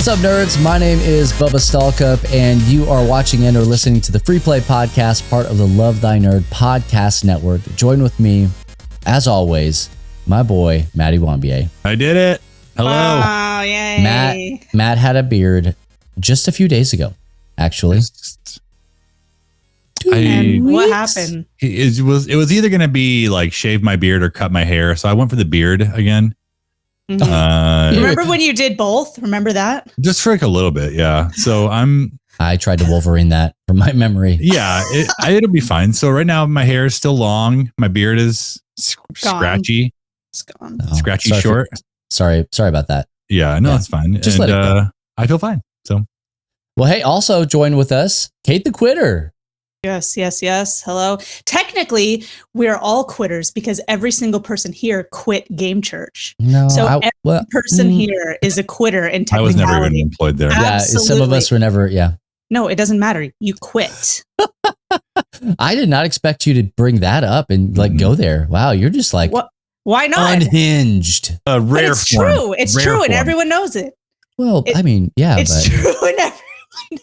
What's up, nerds? My name is Bubba Stallcup, and you are watching and or listening to the Free Play Podcast, part of the Love Thy Nerd Podcast Network. Join with me, as always, my boy, Matty Wambier. I did it. Hello. Oh, yay. Matt had a beard just a few days ago, actually. And what happened? It was either going to be like shave my beard or cut my hair. So I went for the beard again. Mm-hmm. Remember when you did both? Remember that? Just for like a little bit. Yeah. So I tried to Wolverine that from my memory. Yeah, it'll be fine. So right now my hair is still long. My beard is scratchy. It's gone. Oh, scratchy short. Sorry about that. Yeah, no, it's fine. Just let it go. I feel fine. So, well, hey, also join with us, Kate the Quitter. Yes. Hello. Technically, we're all quitters because every single person here quit Game Church. No, so every person here is a quitter in technicality. I was never even employed there. Yeah, some of us were never. Yeah. No, it doesn't matter. You quit. I did not expect you to bring that up and go there. Wow, you're just like why not? Unhinged. A rare it's form. True. It's rare true, form. And everyone knows it. Well, it's true, and everyone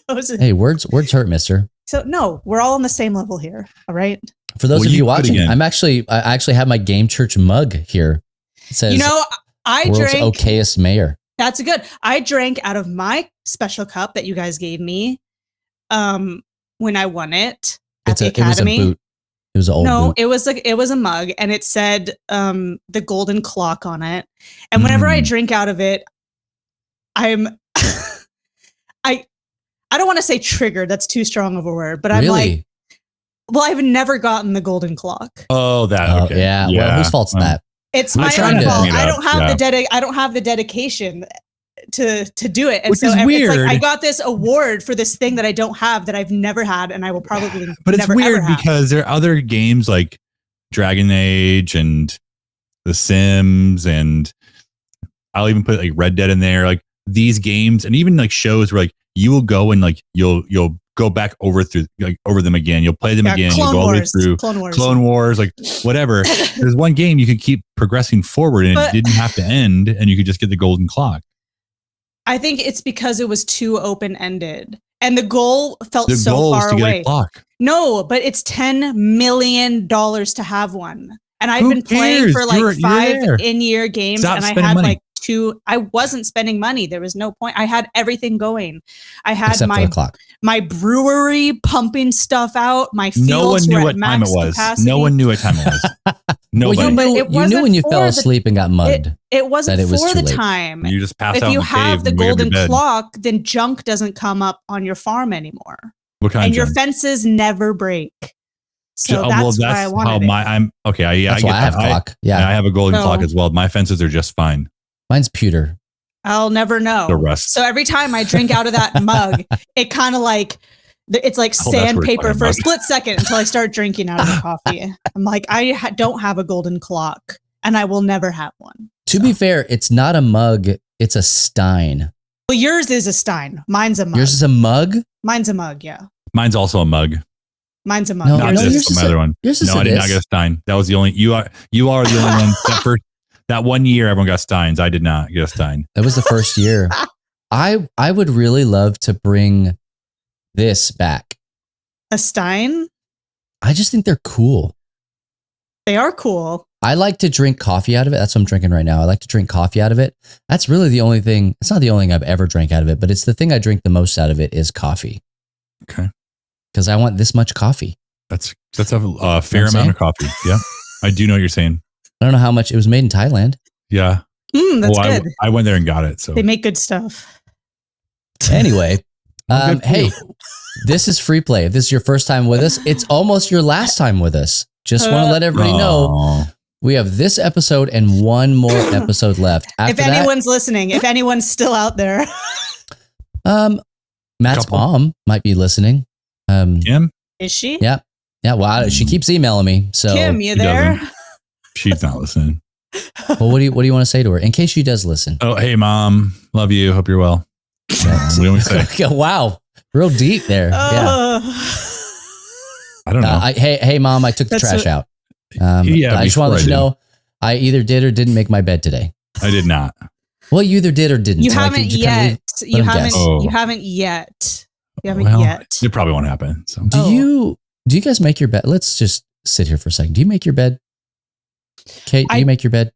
knows it. Hey, words hurt, mister. So no, we're all on the same level here. All right. For those of you watching, I actually have my Game Church mug here. It says, I world's drank okayest mayor. That's good. I drank out of my special cup that you guys gave me when I won it at the Academy. It was a boot. It was an old boot. It was a mug, and it said the golden clock on it. And whenever I drink out of it, I don't want to say triggered. That's too strong of a word, but I'm like, well, I've never gotten the golden clock. Oh, that. Okay. Yeah. Well, whose fault's that? It's my own fault. I don't have the dedication to do it. And which is weird. It's like I got this award for this thing that I don't have, that I've never had, and I will probably but it's never, weird because there are other games like Dragon Age and The Sims, and I'll even put like Red Dead in there, like these games, and even like shows where like you will go and like you'll go back over them again. You'll play them again. You'll go all the way through Clone Wars, like whatever. There's one game you could keep progressing forward, and it didn't have to end, and you could just get the golden clock. I think it's because it was too open-ended, and the goal felt so far away. No, but it's $10 million to have one, and I've been playing for like 5 in-year games, and I had like 2. I wasn't spending money. There was no point. I had everything going. I had my brewery pumping stuff out. My fields were at max capacity. No one knew what time it was. Nobody. You knew when you fell asleep and got mugged. It wasn't for the time. You just pass out. If you have the golden clock, then junk doesn't come up on your farm anymore. What kind and of your junk? fences never break. So that's why I wanted it. That's why I have clock. Yeah, I have a golden clock as well. My fences are just fine. Mine's pewter. I'll never know. The rest. So every time I drink out of that mug, it kind of like, it's like sandpaper for a split second until I start drinking out of the coffee. I'm like, I don't have a golden clock, and I will never have one. To be fair, it's not a mug. It's a stein. Well, yours is a stein. Mine's a mug. Yours is a mug? Mine's a mug, yeah. Mine's also a mug. Mine's a mug. No, not this, my other one. No, I did not get a stein. That was the only, you are the only one. That 1 year, everyone got steins. I did not get a stein. That was the first year. I would really love to bring this back. A stein? I just think they're cool. They are cool. I like to drink coffee out of it. That's what I'm drinking right now. I like to drink coffee out of it. That's really the only thing. It's not the only thing I've ever drank out of it, but it's the thing I drink the most out of it is coffee. Okay. Because I want this much coffee. That's a fair amount of coffee. Yeah. I do know what you're saying. I don't know how much. It was made in Thailand. Yeah. That's good. I went there and got it. So they make good stuff. Anyway, hey, this is Free Play. If this is your first time with us, it's almost your last time with us. Just want to let everybody know we have this episode and one more episode left. After if anyone's listening, if anyone's still out there, Matt's mom might be listening. Kim? Is she? Yeah. Well, she keeps emailing me. So Kim, you there? She's not listening. Well, what do you want to say to her in case she does listen? Oh, hey, Mom. Love you. Hope you're well. What do we say? Wow. Real deep there. Yeah. I don't know. Hey, Mom, I took the trash out. I just want to let you know I either did or didn't make my bed today. I did not. Well, you either did or didn't. You haven't yet. You haven't yet. It probably won't happen. So do you guys make your bed? Let's just sit here for a second. Do you make your bed? Kate, do you make your bed?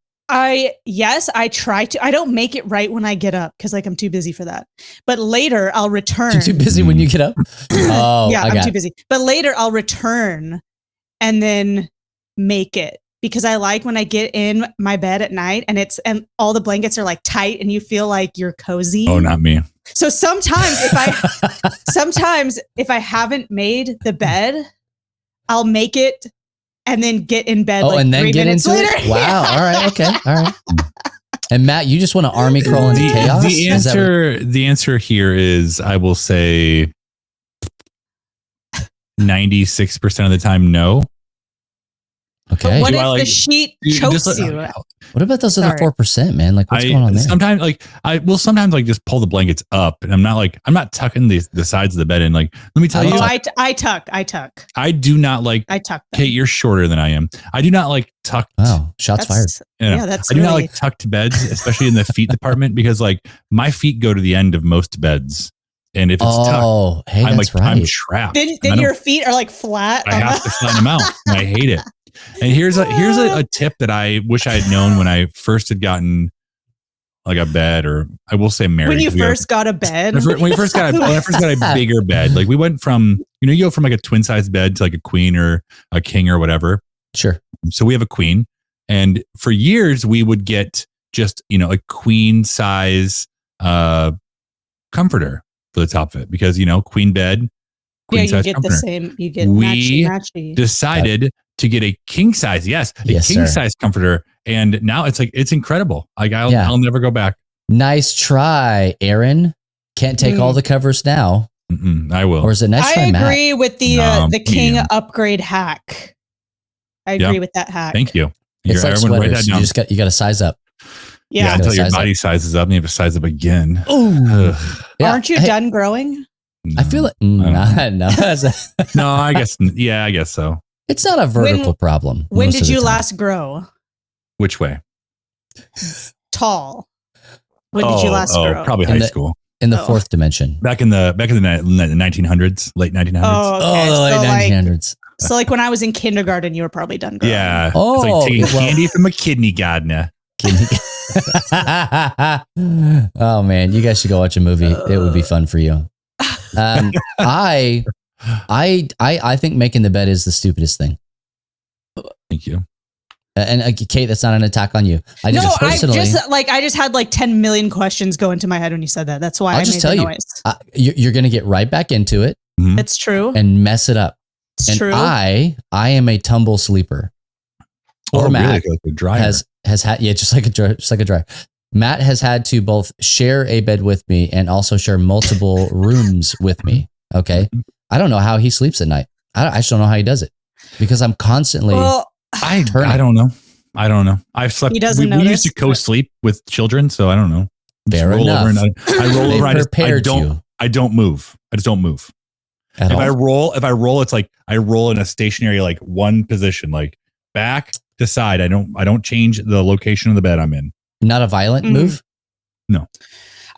Yes, I try to. I don't make it right when I get up because I'm too busy for that. But later I'll return. You're too busy when you get up? Oh, yeah, I'm too busy. But later I'll return and then make it because I like when I get in my bed at night and all the blankets are like tight and you feel like you're cozy. Oh, not me. So sometimes if I haven't made the bed, I'll make it and then get in bed. And then get into later. it. Wow. All right. Okay. All right. And Matt, you just want to army crawl into chaos? The answer here is, I will say 96% of the time, no. Okay. But what if the sheet chokes you? What about those other 4%, man? Like, what's going on there? Sometimes, sometimes just pull the blankets up, and I'm not tucking the sides of the bed in. Like, let me tell you, I tuck. I do not like. I tuck them. Kate, you're shorter than I am. I do not like tucked. Wow, shots fired. I do not like tucked beds, especially in the feet department, because my feet go to the end of most beds. And if it's tucked, I'm trapped. Then your feet are flat. I have to flatten them out. And I hate it. And here's a tip that I wish I had known when I first had gotten a bed, or I will say married. When you first got a bed? When I first got a bigger bed, we went from, you go from a twin size bed to a queen or a king or whatever. Sure. So we have a queen, and for years we would get just, a queen size comforter for the top of it because, queen bed, queen size comforter. The same. You get matchy. Decided to get a king size. Yes, king size comforter. And now it's incredible. I'll never go back. Nice try, Aaron. Can't take all the covers now. I will. Or is it nice try, Matt? I agree with the king upgrade hack. I agree with that hack. Thank you. It's like sweaters. You got to size up. Yeah, until your body sizes up and you have to size up again. Oh, aren't you done growing? I feel like no. No, I guess. Yeah, I guess so. It's not a vertical problem. When did you last grow? Which way? Tall. When did you last grow? Probably high school. In the fourth dimension. Back in the 1900s, late 1900s. The late 1900s. So when I was in kindergarten, you were probably done growing. Yeah. It's taking candy from a kidney gardener. Oh man, you guys should go watch a movie. It would be fun for you. I think making the bed is the stupidest thing. Thank you. And Kate, that's not an attack on you. I just had 10 million questions go into my head when you said that. That's why I made the noise. You're going to get right back into it. Mm-hmm. It's true. And mess it up. It's true. I am a tumble sleeper. Or Matt really? Like a dryer. has had just like a dryer. Matt has had to both share a bed with me and also share multiple rooms with me. Okay. I don't know how he sleeps at night. I just don't know how he does it because I'm constantly. I don't know. I've slept. He doesn't we used to co-sleep with children, so I don't know. Fair enough. I roll over. I don't move. I just don't move. If I roll, it's like I roll in a stationary one position, back to side. I don't change the location of the bed I'm in. Not a violent move? No.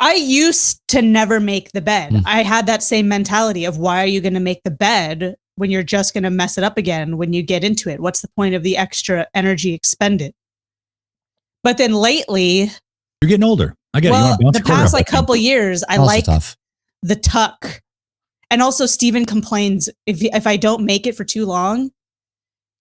I used to never make the bed. I had that same mentality of why are you going to make the bed when you're just going to mess it up again when you get into it? What's the point of the extra energy expended? But then lately, you're getting older. I get it. The past couple years, I like the tuck. And also Steven complains if I don't make it for too long.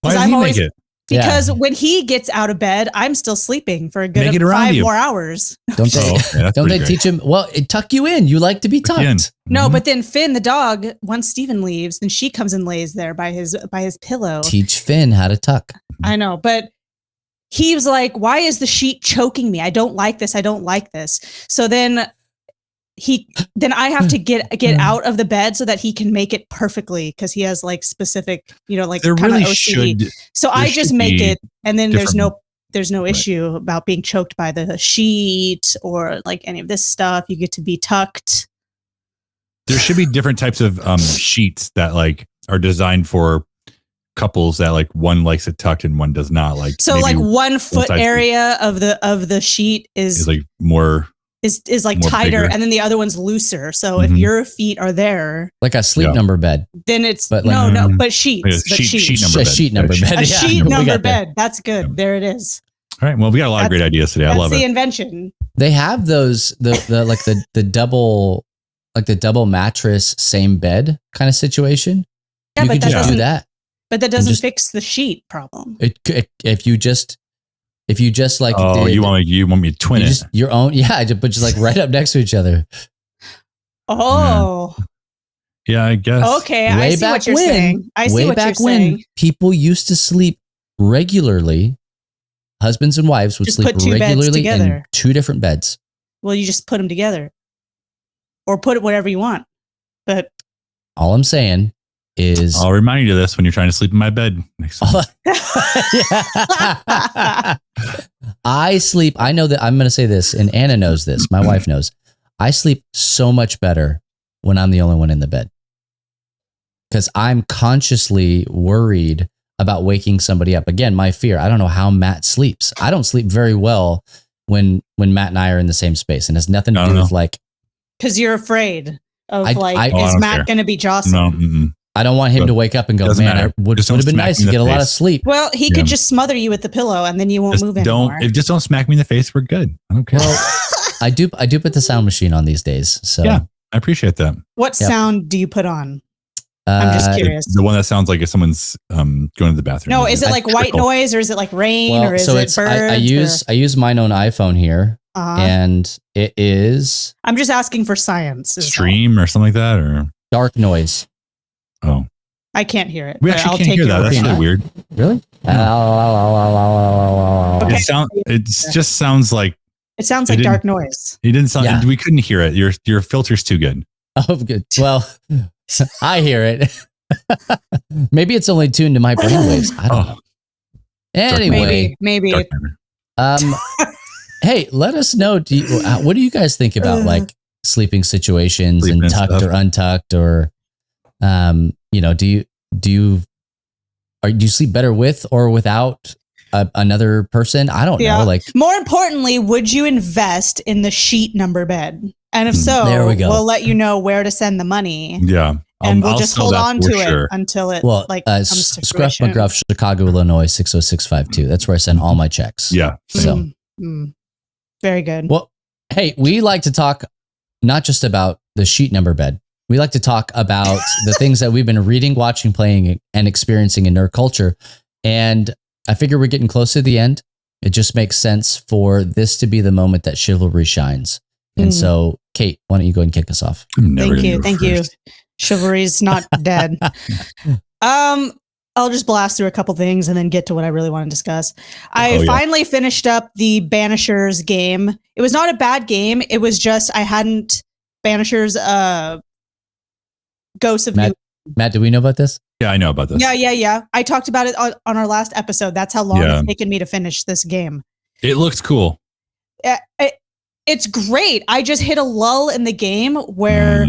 Why does he make it? Because when he gets out of bed, I'm still sleeping for a good 5 more hours. Don't they teach him? Well, tuck you in. You like to be tucked. No, but then Finn, the dog, once Steven leaves, then she comes and lays there by his pillow. Teach Finn how to tuck. I know, but he was like, "Why is the sheet choking me? I don't like this. I don't like this." So then I have to get out of the bed so that he can make it perfectly because he has specific, there really OCD. So I just make it, and then there's no issue about being choked by the sheet or any of this stuff. You get to be tucked. There should be different types of sheets that are designed for couples that like one likes it tucked and one does not. Like so like 1 foot area of the sheet is like more is like more tighter, bigger. and then the other one's looser. So if your feet are there, like a sleep number bed, then it's but but sheets, sheet number bed. Sheet number bed. A sheet number bed. That's good. There it is. All right. Well, we got a lot of great ideas today. I love it. That's the invention. They have those the double mattress, same bed kind of situation. Yeah, you but could that just doesn't do that. But that doesn't fix the sheet problem. If you just like you want me to twin it your own but just like right up next to each other. Oh. Yeah, I guess. Okay, I see what you're saying. I see what you're saying. When people used to sleep regularly, husbands and wives would just sleep regularly in 2 different beds. Well, you just put them together, or put it whatever you want. But all I'm saying is, I'll remind you of this when you're trying to sleep in my bed next time. I sleep. I know that I'm going to say this, and Anna knows this. My wife knows. I sleep so much better when I'm the only one in the bed, because I'm consciously worried about waking somebody up. Again, my fear. I don't know how Matt sleeps. I don't sleep very well when Matt and I are in the same space, and it has nothing to do with like. Because you're afraid of is Matt going to be jostling? No. Mm-mm. I don't want him to wake up and go, man, it would have been nice to get a lot of sleep. Well, he could just smother you with the pillow and then you won't move anymore. If don't smack me in the face, we're good. I don't care. Well, I do put the sound machine on these days. So yeah, I appreciate that. What sound do you put on? I'm just curious. The one that sounds like if someone's going to the bathroom. No, is it like white noise, or is it like rain, or is it birds? I use my own iPhone here, and it is. I'm just asking for science. Stream or something like that, or dark noise. Oh, I can't hear it. We actually can't hear that. That's really weird. Really? Okay. It just sounds like. It sounds like dark noise. It didn't sound. Yeah. We couldn't hear it. Your filter's too good. Oh, good. Well, I hear it. Maybe it's only tuned to my brainwaves. I don't know. Anyway, maybe. Hey, let us know. What do you guys think about like sleeping situations and tucked stuff, or untucked, or do you sleep better with or without another person? I don't know. Like, more importantly, would you invest in the sheet number bed? And if so, there we go. We'll let you know where to send the money. Yeah. And we'll just hold on to it until it comes to Scruff fruition. McGruff, Chicago, Illinois, 60652. That's where I send all my checks. Yeah. So very good. Well, hey, we like to talk not just about the sheet number bed. We like to talk about the things that we've been reading, watching, playing, and experiencing in nerd culture. And I figure we're getting close to the end. It just makes sense for this to be the moment that chivalry shines. And so, Kate, why don't you go ahead and kick us off? Thank you. Chivalry's not dead. I'll just blast through a couple things and then get to what I really want to discuss. I finally finished up the Banishers game. It was not a bad game. It was just I hadn't Banishers Ghosts of New. Matt, do we know about this? Yeah, I know about this. Yeah. I talked about it on our last episode. That's how long it's taken me to finish this game. It looks cool. It's great. I just hit a lull in the game where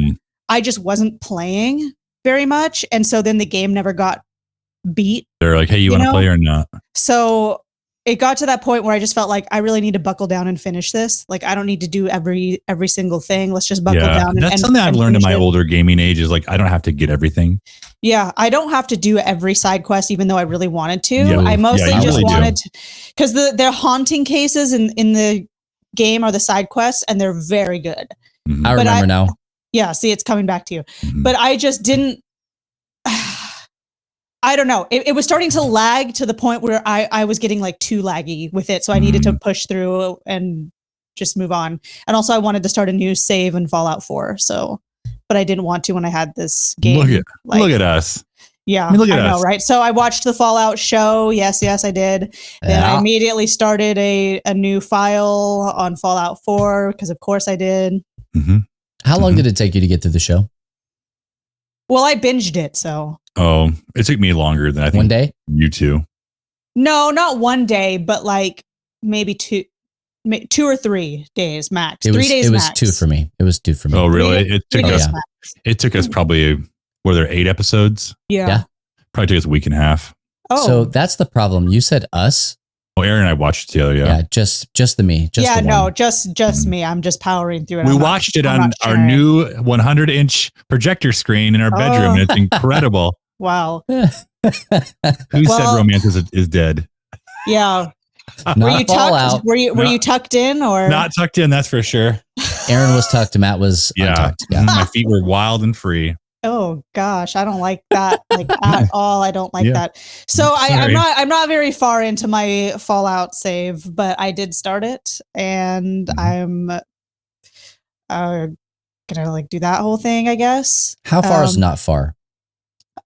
I just wasn't playing very much. And so then the game never got beat. They're like, hey, you want to play or not? So it got to that point where I just felt like I really need to buckle down and finish this. Like, I don't need to do every single thing. Let's just buckle down. That's something I've learned in my older gaming age is like, I don't have to get everything. Yeah. I don't have to do every side quest, even though I really wanted to. Yeah. I mostly just wanted to, because they're haunting cases in the game are the side quests, and they're very good. I remember now. Yeah. See, it's coming back to you, but I just didn't, I don't know. It was starting to lag to the point where I was getting like too laggy with it. So I needed to push through and just move on. And also I wanted to start a new save in Fallout 4. So, but I didn't want to when I had this game. Look at us. Yeah, I know, right? So I watched the Fallout show. Yes, I did. Then I immediately started a new file on Fallout 4 because of course I did. How long did it take you to get through the show? Well, I binged it, so. Oh, it took me longer than I think. 1 day? You too. No, not 1 day, but like maybe 2 or 3 days max. 3 days It was max. 2 for me. It was 2 for me. Oh, really? It took us probably, were there 8 episodes? Yeah. Probably took us a week and a half. Oh. So that's the problem. You said us. Well, Aaron and I watched it together. Yeah, just the me. Just me. I'm just powering through it. We watched it on our new 100-inch projector screen in our bedroom, and it's incredible. Wow. Who said romance is dead? Yeah. Were you tucked? Were you tucked in or not tucked in? That's for sure. Aaron was tucked. Matt was untucked. Yeah. My feet were wild and free. Oh gosh, I don't like that at all. I don't like that. So I'm not very far into my Fallout save, but I did start it, and I'm gonna do that whole thing, I guess. How far is not far?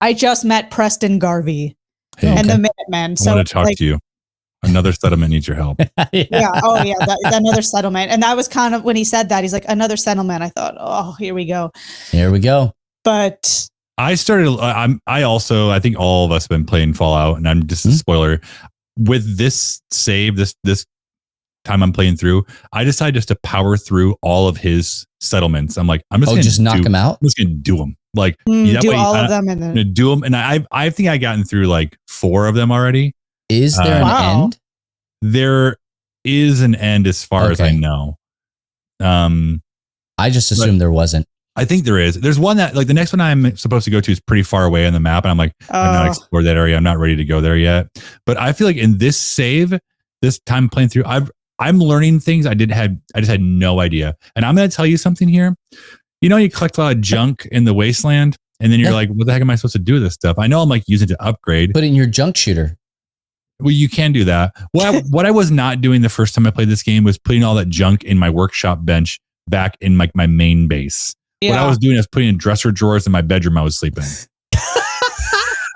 I just met Preston Garvey and the Minutemen. So I want to talk to you. Another settlement needs your help. Yeah. Oh yeah. Another settlement. And that was kind of when he said that, he's like, another settlement. I thought, oh, here we go. Here we go. But I started, I think all of us have been playing Fallout, and I'm just a spoiler with this save, this time I'm playing through. I decided just to power through all of his settlements. I'm like, I'm just going to knock him out. I'm just going to do them. Like do all of them. And then do them. And I think I gotten through like 4 of them already. Is there an end? There is an end as far as I know. I just assumed there wasn't. I think there is. There's one that like the next one I'm supposed to go to is pretty far away on the map. And I'm like, I've not explored that area. I'm not ready to go there yet. But I feel like in this save, this time playing through, I'm learning things I just had no idea. And I'm going to tell you something here. You know, you collect a lot of junk in the wasteland, and then you're like, what the heck am I supposed to do with this stuff? I know I'm like using it to upgrade. Put it in your junk shooter. Well, you can do that. What I was not doing the first time I played this game was putting all that junk in my workshop bench back in my main base. Yeah. What I was doing is putting in dresser drawers in my bedroom I was sleeping.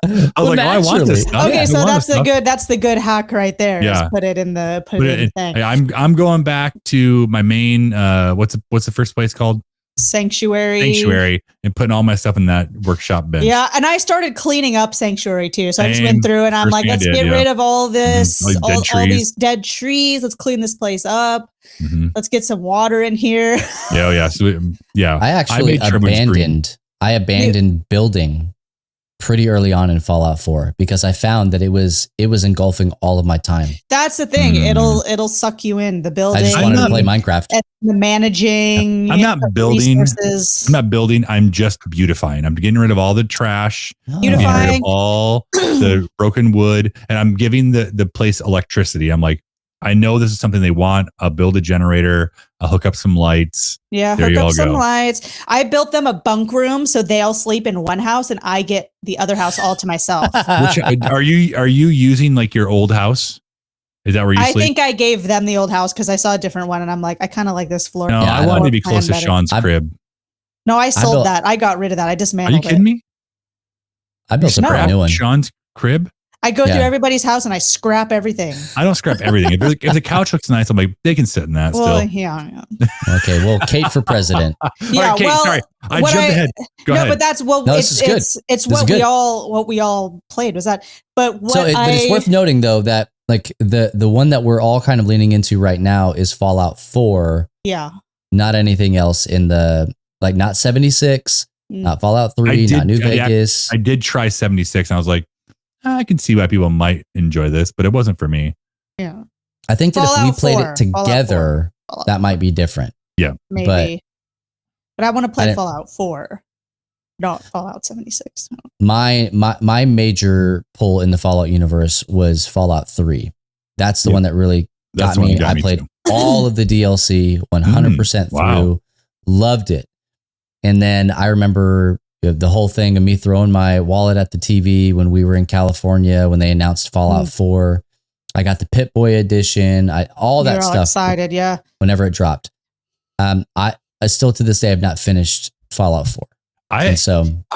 I was like, I want this stuff. Okay, so that's the good hack right there. Yeah. Just put it in the thing. I'm going back to my main what's the first place called? Sanctuary, and putting all my stuff in that workshop bench. Yeah, and I started cleaning up Sanctuary too. So I just went through and I'm like, let's get rid of all this, all these dead trees. Let's clean this place up. Mm-hmm. Let's get some water in here. Yeah. So I actually abandoned building pretty early on in Fallout 4 because I found that it was engulfing all of my time. That's the thing. It'll suck you in the building. I just wanted to play Minecraft. And the managing. I'm not building. Resources. I'm not building. I'm just beautifying. I'm getting rid of all the trash. Beautifying. Getting rid of all the broken wood, and I'm giving the place electricity. I'm like, I know this is something they want. I'll build a generator. I'll hook up some lights. Yeah, hook up some lights. I built them a bunk room so they'll sleep in one house and I get the other house all to myself. Which are you using like your old house? Is that where you sleep? I think I gave them the old house because I saw a different one and I'm like, I kind of like this floor. No, I wanted to be close to Sean's crib. No, I sold that. I got rid of that. I dismantled it. Are you kidding me? I built a brand new one. Sean's crib? I go through everybody's house and I scrap everything. I don't scrap everything. If the couch looks nice, I'm like, they can sit in that still. Yeah. Okay, well, Kate for president. Yeah, right, Kate, sorry. I jumped ahead. Go ahead. But that's it's what we all played was that. But but it's worth noting though that like the one that we're all kind of leaning into right now is Fallout 4. Yeah. Not anything else in the like not 76, not Fallout 3, not New Vegas. I did try 76 and I was like, I can see why people might enjoy this, but it wasn't for me. Yeah. I think that if we played it together, that might be different. Yeah. Maybe. But I want to play Fallout 4, not Fallout 76. My major pull in the Fallout universe was Fallout 3. That's the one that really got me. I played all of the DLC 100% through. Loved it. And then I remember the whole thing of me throwing my wallet at the TV when we were in California when they announced Fallout 4. I got the Pip-Boy edition, all that stuff. Excited, yeah. Whenever it dropped, I still to this day have not finished Fallout 4. I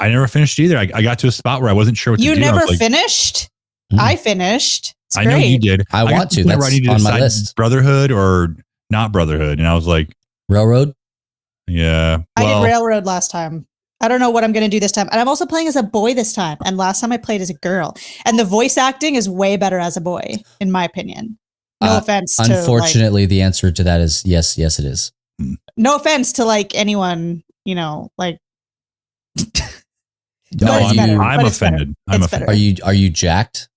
never finished either. I got to a spot where I wasn't sure what to do. You never finished? I finished. It's I know you did. I want to. That's on my list. Brotherhood or not Brotherhood, and I was like, Railroad. Yeah, I did Railroad last time. I don't know what I'm going to do this time. And I'm also playing as a boy this time. And last time I played as a girl. And the voice acting is way better as a boy, in my opinion. No offense to unfortunately, the answer to that is yes, it is. No offense to like anyone, like. No, I'm offended. I'm offended. Are you jacked?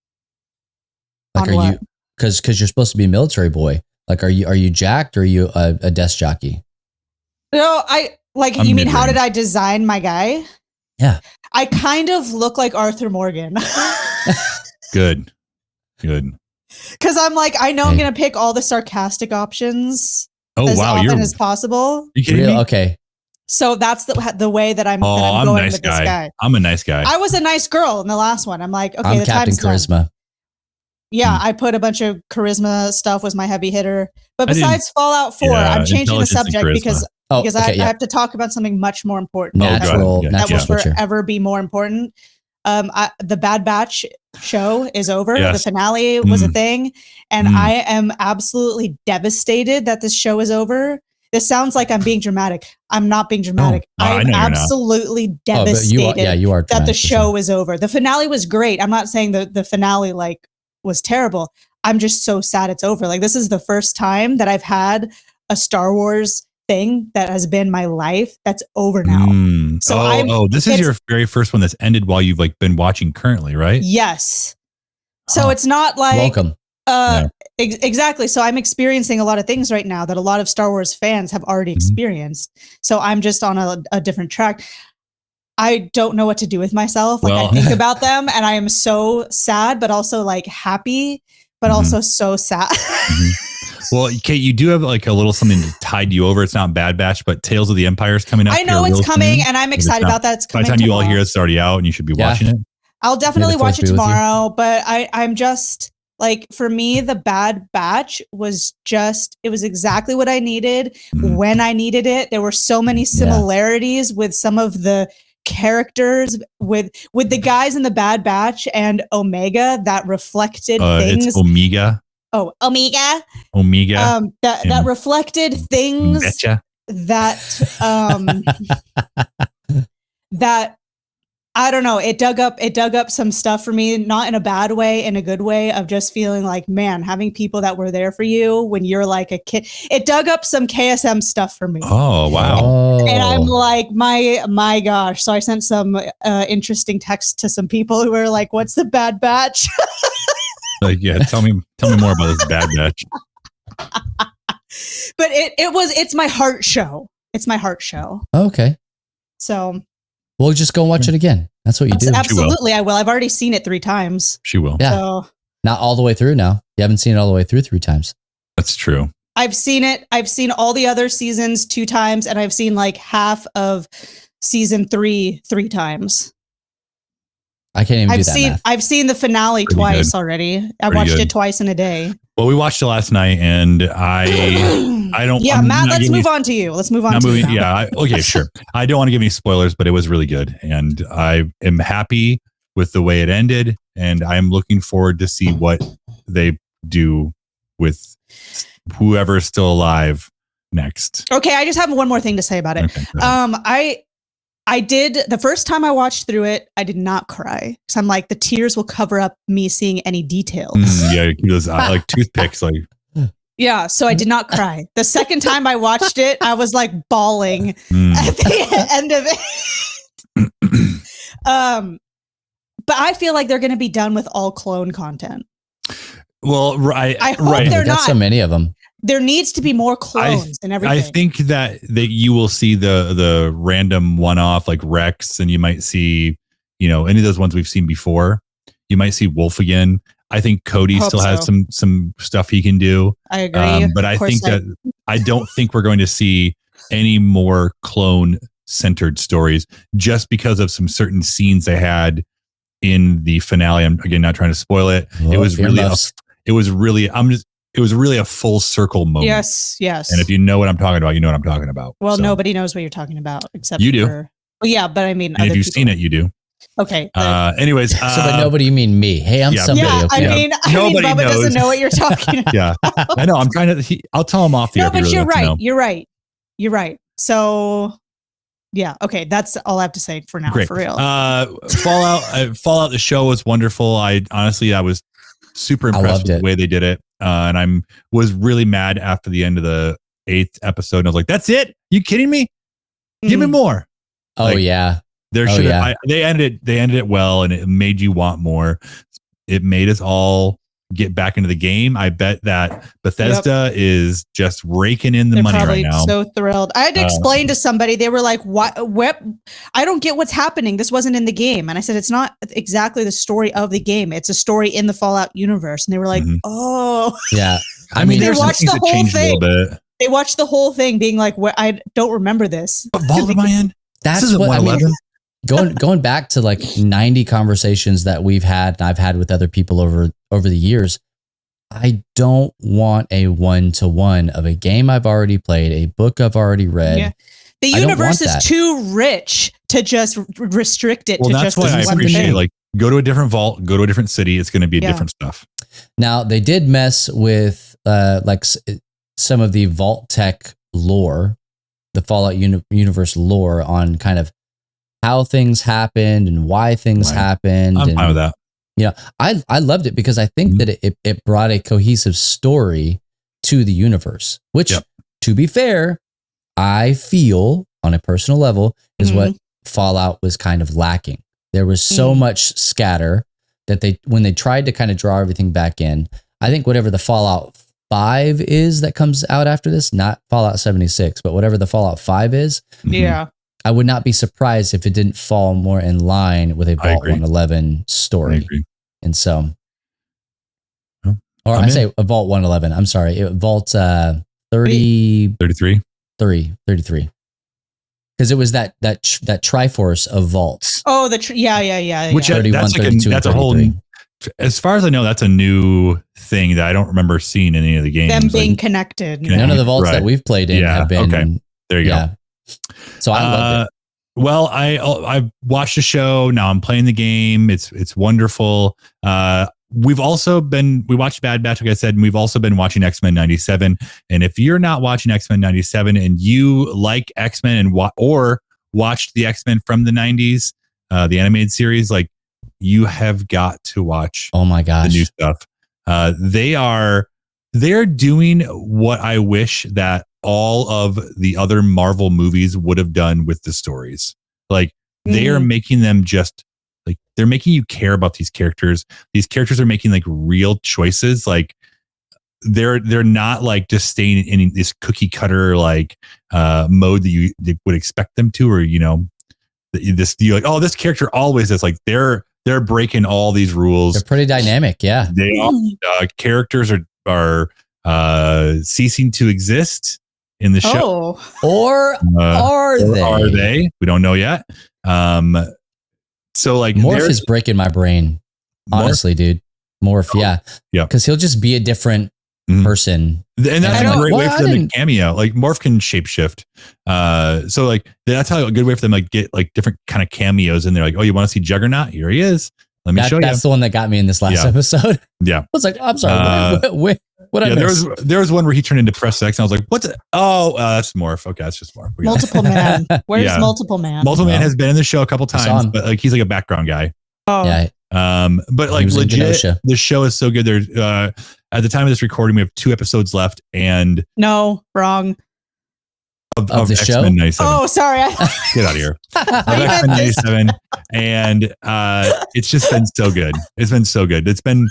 Like, are you, because you're supposed to be a military boy. Like, are you jacked or are you a desk jockey? No, you mean how did I design my guy? Yeah. I kind of look like Arthur Morgan. Good. Because I'm like, I know I'm going to pick all the sarcastic options as often as possible. You kidding me? Okay. So that's the way that I'm I'm going nice with guy. this guy. I'm a nice guy. I was a nice girl in the last one. I'm like, okay, I'm the Captain time's Charisma. done. Yeah, I put a bunch of charisma stuff was my heavy hitter. But besides Fallout 4, I'm changing the subject because I have to talk about something much more important. That will forever be more important. The Bad Batch show is over. Yes. The finale was a thing. And I am absolutely devastated that this show is over. This sounds like I'm being dramatic. I'm not being dramatic. I'm absolutely devastated you are that the show is over. The finale was great. I'm not saying the finale was terrible. I'm just so sad it's over. Like, this is the first time that I've had a Star Wars thing that has been my life that's over now. So this is your very first one that's ended while you've been watching currently, right? Yes. So it's not like welcome. Exactly. So I'm experiencing a lot of things right now that a lot of Star Wars fans have already experienced. So I'm just on a different track. I don't know what to do with myself. I think about them and I am so sad, but also happy, but also so sad. Well, Kate, you do have a little something to tide you over. It's not Bad Batch, but Tales of the Empire is coming up. I know it's coming and I'm excited about that. It's coming by the time you all hear it's already out and you should be watching it. I'll definitely watch it tomorrow, but I'm just for me, the Bad Batch was it was exactly what I needed when I needed it. There were so many similarities with some of the characters with the guys in the Bad Batch and Omega that reflected things. It's Omega. Oh, Omega. That reflected things that I don't know. It dug up some stuff for me, not in a bad way, in a good way of just feeling like, man, having people that were there for you when you're like a kid. It dug up some KSM stuff for me. Oh, wow. And I'm like, my gosh. So I sent some interesting texts to some people who were like, what's the Bad Batch? Tell me more about this Bad Batch. But it's my heart show. It's my heart show. Okay. So we'll just go and watch it again. That's what you do. Absolutely, I will. I've already seen it 3 times. She will. Yeah. So, not all the way through now. You haven't seen it all the way through 3 times. That's true. I've seen it. I've seen all the other seasons 2 times, and I've seen half of season 3 times. I can't even do that math. I've seen the finale twice already. I watched it twice in a day. Well, we watched it last night, and I don't. Yeah, Matt. Let's move on to you. Let's move on to you. Yeah. Okay. Sure. I don't want to give any spoilers, but it was really good, and I am happy with the way it ended, and I'm looking forward to see what they do with whoever's still alive next. Okay, I just have one more thing to say about it. Okay, I did the first time I watched through it, I did not cry. So I'm like, the tears will cover up me seeing any details. Those like toothpicks, Yeah, so I did not cry. The second time I watched it, I was bawling at the end of it. But I feel like they're going to be done with all clone content. Well, right. I hope they're not. So many of them. There needs to be more clones and everything. I think that you will see the random one-off like Rex, and you might see, any of those ones we've seen before. You might see Wolf again. I think Cody still has some stuff he can do. I agree. But I think I don't think we're going to see any more clone-centered stories just because of some certain scenes they had in the finale. I'm again not trying to spoil it. It was really a full circle moment. Yes. And if you know what I'm talking about, you know what I'm talking about. Well, nobody knows what you're talking about except you do. Well, yeah, but I mean, if you've seen it, you do. Okay. Anyways, so by nobody, you mean me? Hey, I'm somebody. Yeah, okay. I mean, Bubba doesn't know what you're talking about. Yeah, I know. I'm trying to. I'll tell him off the air. No, but you're right. You're right. So. Yeah. Okay. That's all I have to say for now. Great. For real. Fallout. The show was wonderful. I was super impressed with the way they did it. And I was really mad after the end of the 8th episode. And I was like, "That's it? You kidding me? Give me more." Oh yeah. They ended it well, and it made you want more. It made us all get back into the game. I bet that Bethesda is just raking in the money right now. So thrilled. I had to explain to somebody. They were like, "What? I don't get what's happening. This wasn't in the game." And I said, "It's not exactly the story of the game. It's a story in the Fallout universe." And they were like, "Oh, yeah." I mean, they watched the whole thing. They watched the whole thing, being like, "I don't remember this." What vault am I in? That's what I mean. Going back to like 90 conversations that we've had, and I've had with other people over the years. I don't want a 1-to-1 of a game I've already played, a book I've already read. Yeah. The universe is too rich to just restrict it. Well, to that's just why I appreciate like go to a different vault, go to a different city. It's going to be different stuff. Now they did mess with like some of the Vault Tech lore, the Fallout universe lore on kind of how things happened and why things happened. I'm fine with that. Yeah, I loved it because I think that it brought a cohesive story to the universe, which, to be fair, I feel on a personal level is what Fallout was kind of lacking. There was so much scatter that when they tried to kind of draw everything back in, I think whatever the Fallout 5 is that comes out after this, not Fallout 76, but whatever the Fallout 5 is, I would not be surprised if it didn't fall more in line with a Vault 111 story. And so, or I say a Vault 111, I'm sorry, Vault 33. Because it was that Triforce of vaults. Oh, yeah. Which 31, 32, that's a whole, as far as I know, that's a new thing that I don't remember seeing in any of the games. Them being connected. None of the vaults that we've played in have been. Okay. There you go. So I loved it. Well, I've watched the show. Now I'm playing the game. It's wonderful. We watched Bad Batch, like I said, and we've also been watching X-Men 97. And if you're not watching X-Men 97 and you like X-Men or watched the X-Men from the 90s, the animated series, like you have got to watch. Oh my gosh, the new stuff. They're doing what I wish that all of the other Marvel movies would have done with the stories. Like they are making them just like they're making you care about these characters. These characters are making like real choices. Like they're not like just staying in this cookie cutter like mode that you would expect them to, or you're like, oh, this character always is like they're breaking all these rules. They're pretty dynamic. Yeah. They are, characters are ceasing to exist in the show, or are they? We don't know yet. So like Morph is breaking my brain, honestly, dude. Morph, yeah, because he'll just be a different person, and that's a great way for them to cameo. Like Morph can shapeshift, so like that's how a good way for them to like get like different kind of cameos in there. Like, oh, you want to see Juggernaut? Here he is. Let me show you. That's the one that got me in this last episode. Yeah, I was like, I'm sorry. What I missed? There was one where he turned into Professor X, and I was like, "What's it? Oh, that's Morph. Okay, that's just Morph." Multiple Man. Where's Multiple Man? Multiple Man has been in the show a couple times, but like he's like a background guy. Oh, yeah. But like legit, the show is so good. There's at the time of this recording, we have 2 episodes left, and no, wrong. Of the X-Men show? 97. Oh, sorry. Get out of here. Of X-Men 97. And it's just been so good. It's been so good. It's been,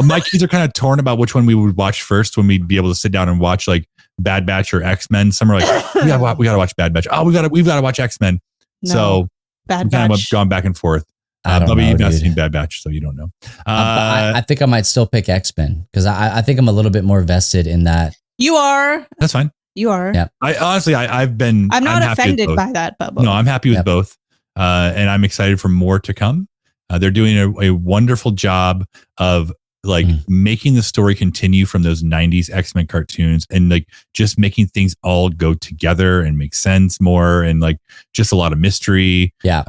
my kids are kind of torn about which one we would watch first when we'd be able to sit down and watch like Bad Batch or X-Men. Some are like, we gotta watch Bad Batch. Oh, we've got to watch X-Men. No, so Bad Batch. Kind of gone back and forth. Bubba, you've not seen Bad Batch, so you don't know. I think I might still pick X-Men because I think I'm a little bit more vested in that. You are. That's fine. You are. Yeah. I honestly, I'm not offended by that, Bubba. No, I'm happy with both. And I'm excited for more to come. They're doing a wonderful job of like making the story continue from those 90s X-Men cartoons and like just making things all go together and make sense more and like just a lot of mystery. Yeah.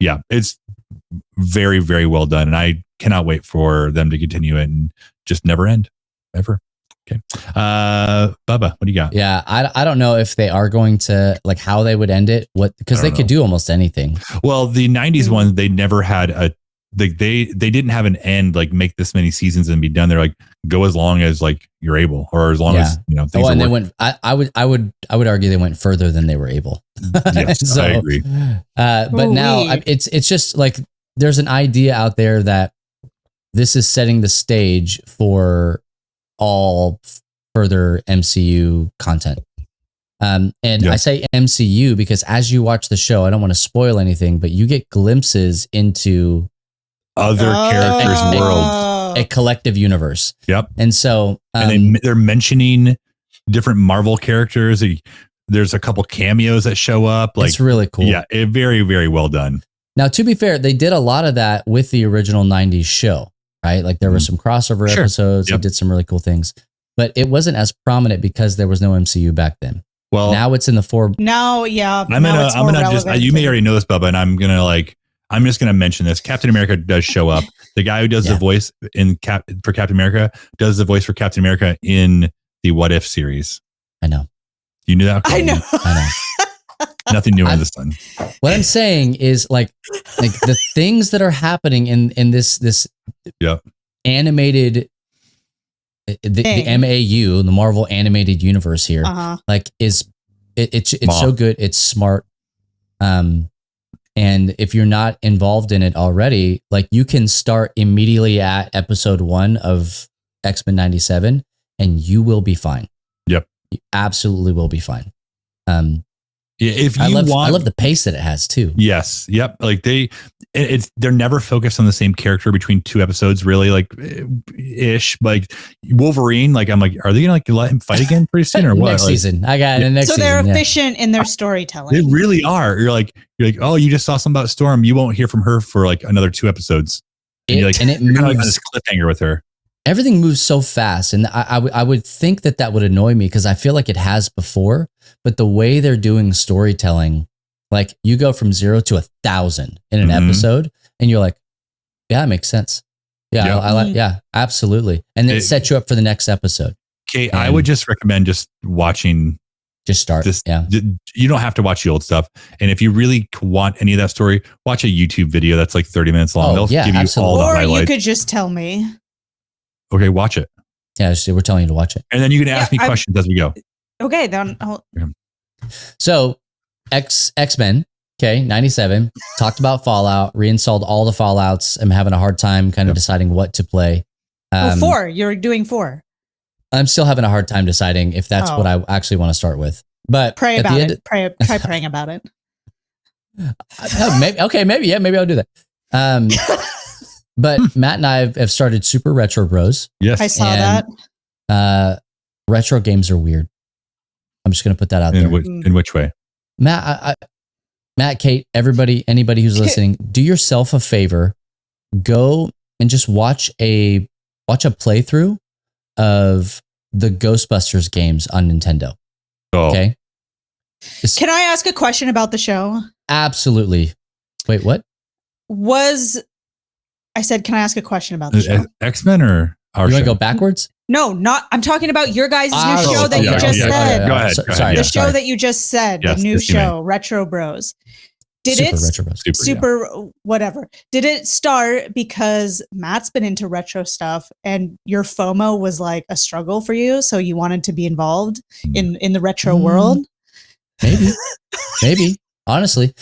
Yeah, it's very, very well done. And I cannot wait for them to continue it and just never end ever. Okay. Bubba, what do you got? Yeah. I don't know if they are going to like how they would end it. Because they could do almost anything. Well, the 90s ones, they never had they didn't have an end, like make this many seasons and be done. They're like, go as long as like you're able, or as long as, you know, things and they went, I would argue they went further than they were able. Yes, so, I agree. But now it's just like, there's an idea out there that this is setting the stage for all further MCU content. And I say MCU because as you watch the show, I don't want to spoil anything, but you get glimpses into other characters' worlds, a collective universe. Yep. And so, and they're mentioning different Marvel characters. There's a couple cameos that show up. Like, it's really cool. Yeah, very, very well done. Now, to be fair, they did a lot of that with the original 90s show, right? Like there were some crossover episodes. They did some really cool things, but it wasn't as prominent because there was no MCU back then. Well, now it's in the four. Now, yeah. I'm gonna just, you may already know this, Bubba, and I'm just gonna mention this. Captain America does show up. The guy who does the voice for Captain America does the voice for Captain America in the What If series. I know. You knew that? I know. Nothing new under the sun. What I'm saying is like the things that are happening in this animated the MAU, the Marvel animated universe here, like it's so good. It's smart. And if you're not involved in it already, like you can start immediately at episode 1 of X-Men 97 and you will be fine. Yep. You absolutely will be fine. If you I love the pace that it has too. Yes. Yep. Like they're never focused on the same character between 2 episodes, really, like ish. Like Wolverine, like I'm like, are they gonna like let him fight again pretty soon or what? Next season. I got it. Next season. So they're efficient in their storytelling. They really are. You're like, oh, you just saw something about Storm. You won't hear from her for like another 2 episodes. And you're like, it moves, like on this cliffhanger with her. Everything moves so fast, and I would think that would annoy me because I feel like it has before. But the way they're doing storytelling, like you go from 0 to 1,000 in an episode, and you're like, yeah, it makes sense. Yeah, I like, yeah, absolutely. And then it sets you up for the next episode. Okay, I would just recommend just watching. Just start. You don't have to watch the old stuff. And if you really want any of that story, watch a YouTube video that's like 30 minutes long. They'll give you all the highlights. Or you could just tell me. Okay, watch it. Yeah, we're telling you to watch it. And then you can ask me questions as we go. Okay, then. So, X-Men, 97, talked about Fallout, reinstalled all the Fallouts. I'm having a hard time kind of deciding what to play. 4. You're doing 4. I'm still having a hard time deciding if that's what I actually want to start with. But pray about it. Try praying about it. Maybe I'll do that. But Matt and I have started Super Retro Bros. Yes, I saw that. Retro games are weird. I'm just going to put that out there. In which way? Matt, Kate, anybody who's listening, do yourself a favor. Go and just watch a playthrough of the Ghostbusters games on Nintendo. Oh. Okay. Can I ask a question about the show? Absolutely. Wait, what? I said, can I ask a question about the show? X-Men or our show? You want to go backwards? No, I'm talking about your guys' new show that you just said. Go ahead. Sorry, the show that you just said, the new show, Retro Bros. Whatever. Did it start because Matt's been into retro stuff and your FOMO was like a struggle for you, so you wanted to be involved in the retro world? Maybe. Honestly.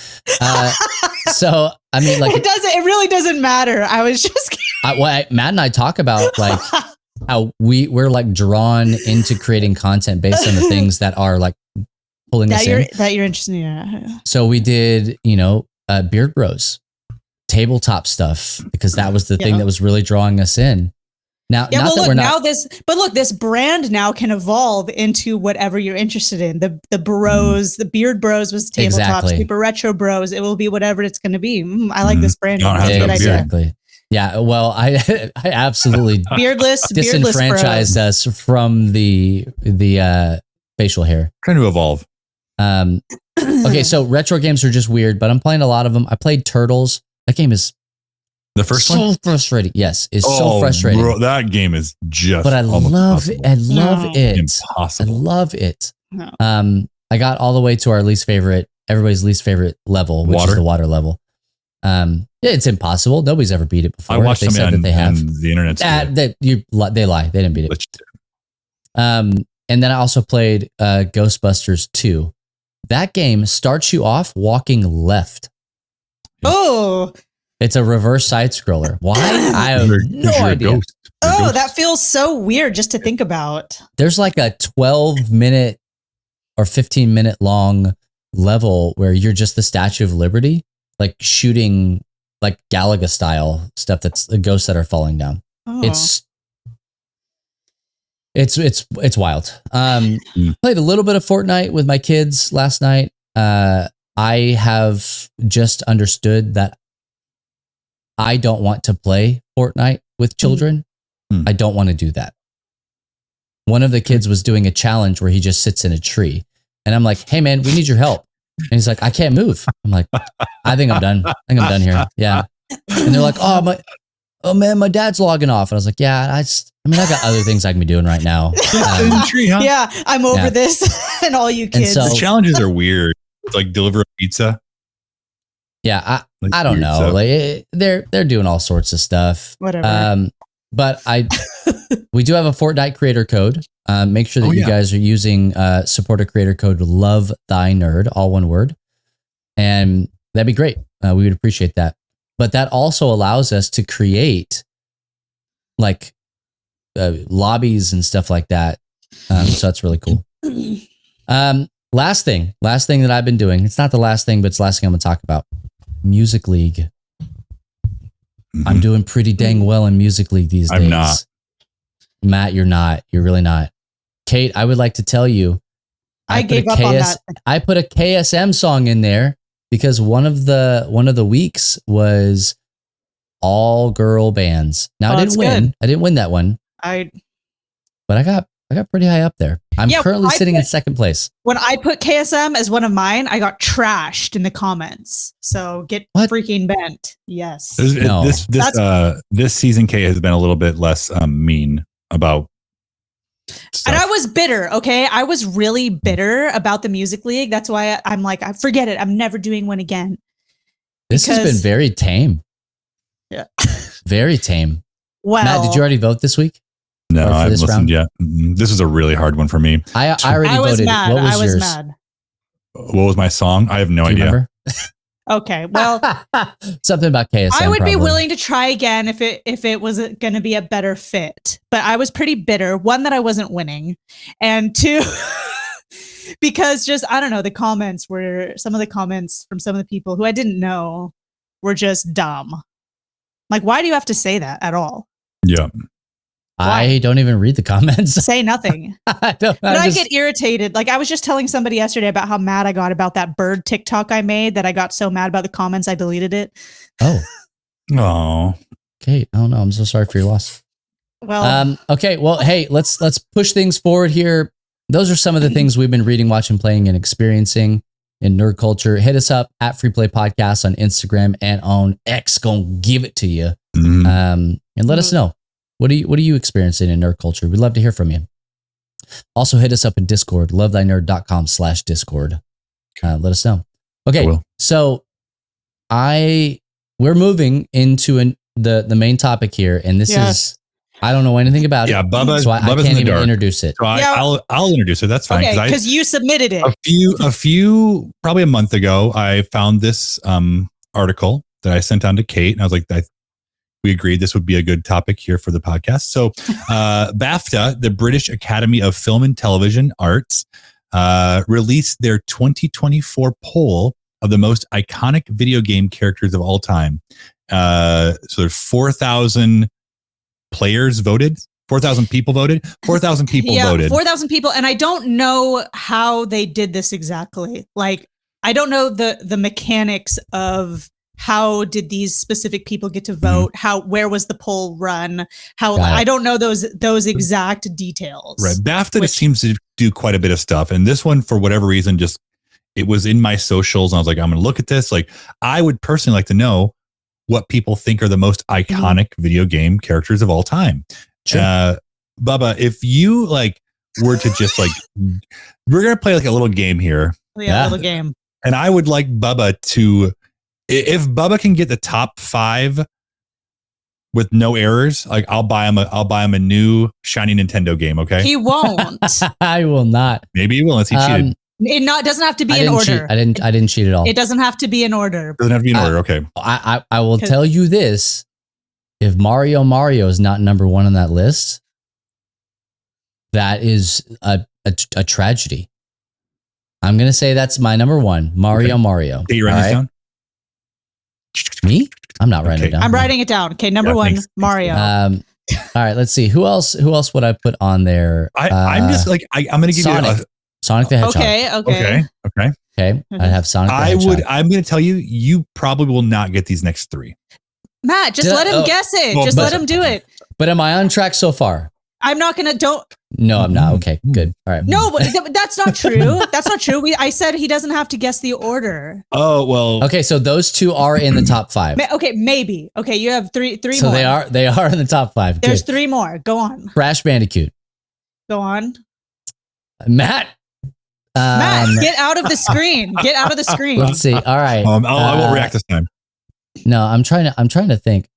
So I mean, like it really doesn't matter. I was just Matt and I talk about like how we're like drawn into creating content based on the things that are like pulling us in. That you're interested in. Yeah. So we did, Beard Bros, tabletop stuff, because that was the thing that was really drawing us in. Now, this brand now can evolve into whatever you're interested in. The Bros, the Beard Bros was tabletop, Super Retro Bros. It will be whatever it's going to be. I like this brand. Exactly. Yeah. Well, I absolutely beardless disenfranchised us from the facial hair. Trying to evolve. Okay, so retro games are just weird, but I'm playing a lot of them. I played Turtles. That game is the first so frustrating. Yes, it's so frustrating. Bro, that game is just. But I love it. I love it. Impossible. I love it. No. I got all the way to our least favorite, everybody's least favorite level, which is the water level. It's impossible. Nobody's ever beat it before. I watched them on the internet. They lie. They didn't beat it. And then I also played Ghostbusters 2. That game starts you off walking left. Oh, It's a reverse side scroller. Why? I have no idea. That feels so weird just to think about. There's like a 12-minute or 15-minute long level where you're just the Statue of Liberty, like shooting like Galaga style stuff. That's the ghosts that are falling down. Oh. It's wild. Played a little bit of Fortnite with my kids last night. I have just understood that I don't want to play Fortnite with children. I don't want to do that. One of the kids was doing a challenge where he just sits in a tree. And I'm like, hey man, we need your help. And he's like, I can't move. I'm like, I think I'm done. I think I'm done here. Yeah. And they're like, oh man, my dad's logging off. And I was like, yeah, I got other things I can be doing right now. Yeah, I'm over this and all you kids. The challenges are weird. It's like deliver a pizza. Yeah, I don't know. Stuff. Like they're doing all sorts of stuff. Whatever. But we do have a Fortnite creator code. Make sure that you guys are using supporter creator code Love Thy Nerd, all one word, and that'd be great. We would appreciate that. But that also allows us to create like lobbies and stuff like that. So that's really cool. Last thing that I've been doing. It's not the last thing, but it's the last thing I'm going to talk about. Music League. I'm doing pretty dang well in Music League these days. I'm not. Matt, you're not. You're really not. Kate, I would like to tell you. I gave up on that. I put a KSM song in there because one of the weeks was all girl bands. Now I didn't win. Good. I didn't win that one. But I got pretty high up there. I'm currently sitting in second place. When I put KSM as one of mine, I got trashed in the comments. So get freaking bent. Yes. This season K has been a little bit less mean about stuff. And I was bitter. Okay. I was really bitter about the Music League. That's why I'm like, I forget it. I'm never doing one again. This has been very tame. Yeah. Very tame. Well, Matt, did you already vote this week? No, I haven't listened yet. This is a really hard one for me. I already voted. Mad. What was yours? Mad. What was my song? I have no idea. Okay, well, something about KSM. I would be willing to try again if it was going to be a better fit. But I was pretty bitter. One, that I wasn't winning, and two, because just I don't know. Some of the comments from some of the people who I didn't know were just dumb. Like, why do you have to say that at all? Yeah. I don't even read the comments. Say nothing. I get irritated. Like I was just telling somebody yesterday about how mad I got about that bird TikTok I made, that I got so mad about the comments I deleted it. Oh. Kate, I don't know. I'm so sorry for your loss. Well, okay. Well, hey, let's push things forward here. Those are some of the things we've been reading, watching, playing, and experiencing in nerd culture. Hit us up at Free Play Podcast on Instagram and on X. Gonna give it to you. And let us know. What are you experiencing in nerd culture? We'd love to hear from you. Also hit us up in Discord, lovethynerd.com/Discord. Let us know. Okay. So we're moving into the main topic here. And this is, I don't know anything about it. Yeah. Bubba's I can't even introduce it. So I'll introduce it. That's fine. Okay. Cause you submitted it. A few, probably a month ago, I found this article that I sent on to Kate. And I was like, we agreed this would be a good topic here for the podcast. So BAFTA, the British Academy of Film and Television Arts, released their 2024 poll of the most iconic video game characters of all time. So there's 4,000 players voted. 4,000 people voted. 4,000 people voted. 4,000 people. And I don't know how they did this exactly. Like, I don't know the mechanics of how did these specific people get to vote? Where was the poll run? I don't know those exact details. Right. BAFTA seems to do quite a bit of stuff. And this one, for whatever reason, it was in my socials. And I was like, I'm going to look at this. Like, I would personally like to know what people think are the most iconic video game characters of all time. Sure. Bubba, if you were to just we're going to play a little game here. Yeah, a little game. And I would like Bubba to, if Bubba can get the top 5 with no errors, I'll buy him a new shiny Nintendo game. Okay. He won't. I will not. Maybe he will. Unless he cheated. It doesn't have to be in order. I didn't cheat at all. It doesn't have to be in order. Doesn't have to be in order. Okay. I will tell you this: if Mario is not number one on that list, that is a tragedy. I'm gonna say that's my number one, Mario. Get your writing down. Me? I'm not writing it down. I'm writing it down. Okay, number one, thanks. Mario. All right, let's see. Who else would I put on there? I'm just like I'm going to give Sonic. you Sonic the Hedgehog. Okay. Okay. I'd have Sonic the Hedgehog. I'm going to tell you, you probably will not get these next three. Matt, just let him guess it. Well, let him do it. But am I on track so far? I'm not going to, No, I'm not. Okay, good. All right. No, but that's not true. That's not true. I said he doesn't have to guess the order. Oh, well. Okay, so those two are in the top 5. Okay, maybe. Okay, you have three so more. So they are in the top 5. There's good. 3 more. Go on. Crash Bandicoot. Go on. Matt, get out of the screen. Get out of the screen. Let's see. All right. I won't react this time. No, I'm trying to think.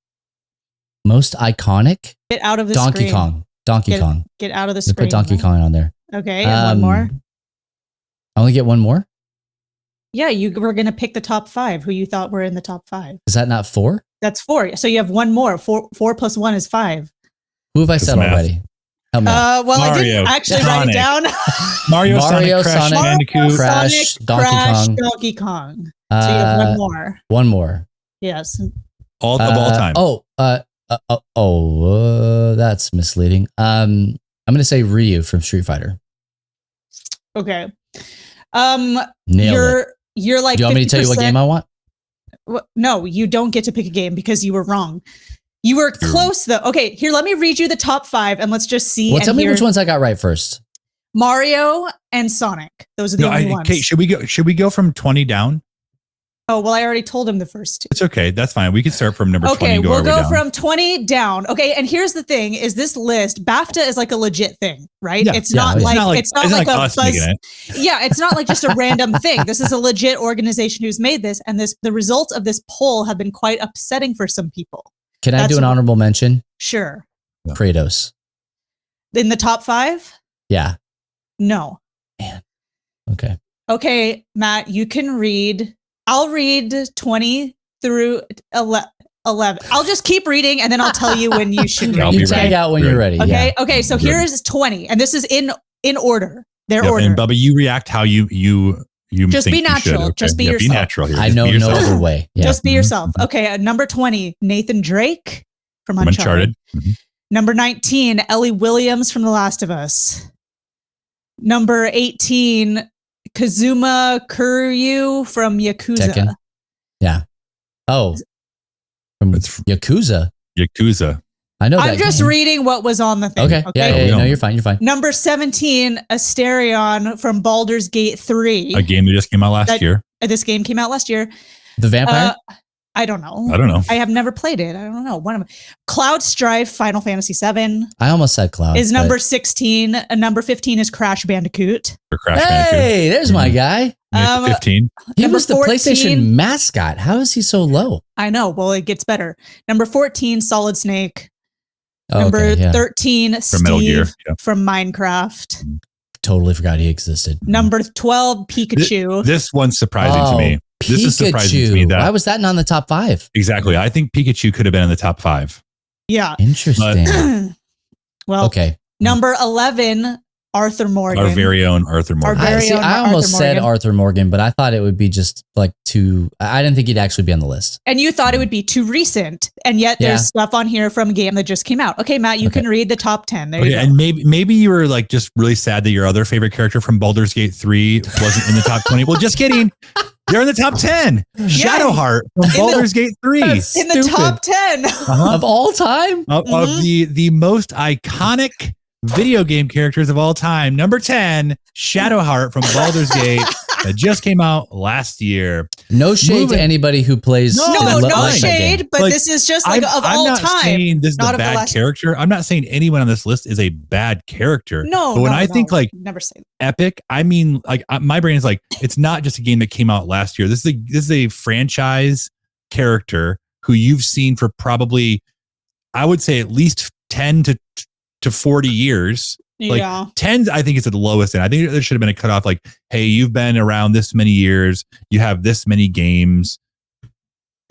Most iconic? Get out of the Donkey screen. Kong. Donkey Kong. Get out of the screen. Put Donkey Kong on there. Okay, and one more. I only get one more? Yeah, you were going to pick the top 5, who you thought were in the top 5. Is that not 4? That's 4. So you have one more. 4 plus 1 is 5. Who have I said already? Well, Mario, I didn't actually write it down. Mario, Sonic, Crash Bandicoot, Crash, Donkey Kong. So you have one more. One more. Yes. Of all time. That's misleading. I'm going to say Ryu from Street Fighter. Okay. Nailed it. You're like, do you want me to tell you what game I want? No, you don't get to pick a game because you were wrong. You were close though. Okay, here, let me read you the top 5 and let's just see. Well, tell me which ones I got right first. Mario and Sonic. Those are the only ones. Okay, should we go from 20 down? Oh, well, I already told him the first 2. It's okay. That's fine. We can start from number 20. Okay, we'll go from 20 down. Okay, and here's the thing: is this list BAFTA is like a legit thing, right? It's not like a buzz. Yeah, it's not like just a random thing. This is a legit organization who's made this, and the results of this poll have been quite upsetting for some people. Can I do an honorable mention? Sure. Kratos. In the top 5? Yeah. No. Man. Okay. Okay, Matt, you can read. I'll read 20 through 11. I'll just keep reading and then I'll tell you when you should read. You tag out when you're ready. Okay. Yeah. Okay. So here is 20, and this is in order. Their order. And Bubba, you react how you just think be natural. You should, okay? Just be yourself. Be natural here. I know no other way. Yeah. Just be yourself. Okay. Number 20, Nathan Drake from Uncharted. Mm-hmm. Number 19, Ellie Williams from The Last of Us. Number 18, Kazuma Kiryu from Yakuza. Tekken. Yeah. Oh. From Yakuza. I know. I'm just reading what was on the thing. Okay. Yeah. No, you're fine. Number 17, Asterion from Baldur's Gate 3. A game that just came out last year. This game came out last year. The vampire? I don't know. I have never played it. I don't know. One of them. Cloud Strife, Final Fantasy 7. I almost said Cloud. Is number 16. Number 15 is Crash Bandicoot. Hey, there's my guy. 15. He was the 14, PlayStation mascot. How is he so low? I know. Well, it gets better. Number 14, Solid Snake. Oh, number 13, Steve from Minecraft. Totally forgot he existed. Number 12, Pikachu. This one's surprising to me. This is surprising to me. Why was that not in the top 5? Exactly. I think Pikachu could have been in the top 5. Yeah. Interesting. Well, okay. Number 11, Arthur Morgan. Our very own Arthur Morgan. I almost said Arthur Morgan, but I thought it would be just like too. I didn't think he'd actually be on the list. And you thought it would be too recent, and yet there's stuff on here from a game that just came out. Okay, Matt, you can read the top 10. There you go. And maybe you were like just really sad that your other favorite character from Baldur's Gate 3 wasn't in the top 20. Well, just kidding. You're in the top 10. Shadowheart from Baldur's Gate 3. In the top 10 of all time of the most iconic video game characters of all time. Number 10, Shadowheart from Baldur's Gate that just came out last year. No shade to anybody who plays. No shade, but this is just like of all time. I'm not saying this is a bad character. I'm not saying anyone on this list is a bad character. No, but when I think like never say epic, I mean like my brain is like, it's not just a game that came out last year. This is a franchise character who you've seen for probably, I would say at least 10 to 40 years. Like 10s, I think it's at the lowest end. I think there should have been a cutoff like, hey, you've been around this many years. You have this many games.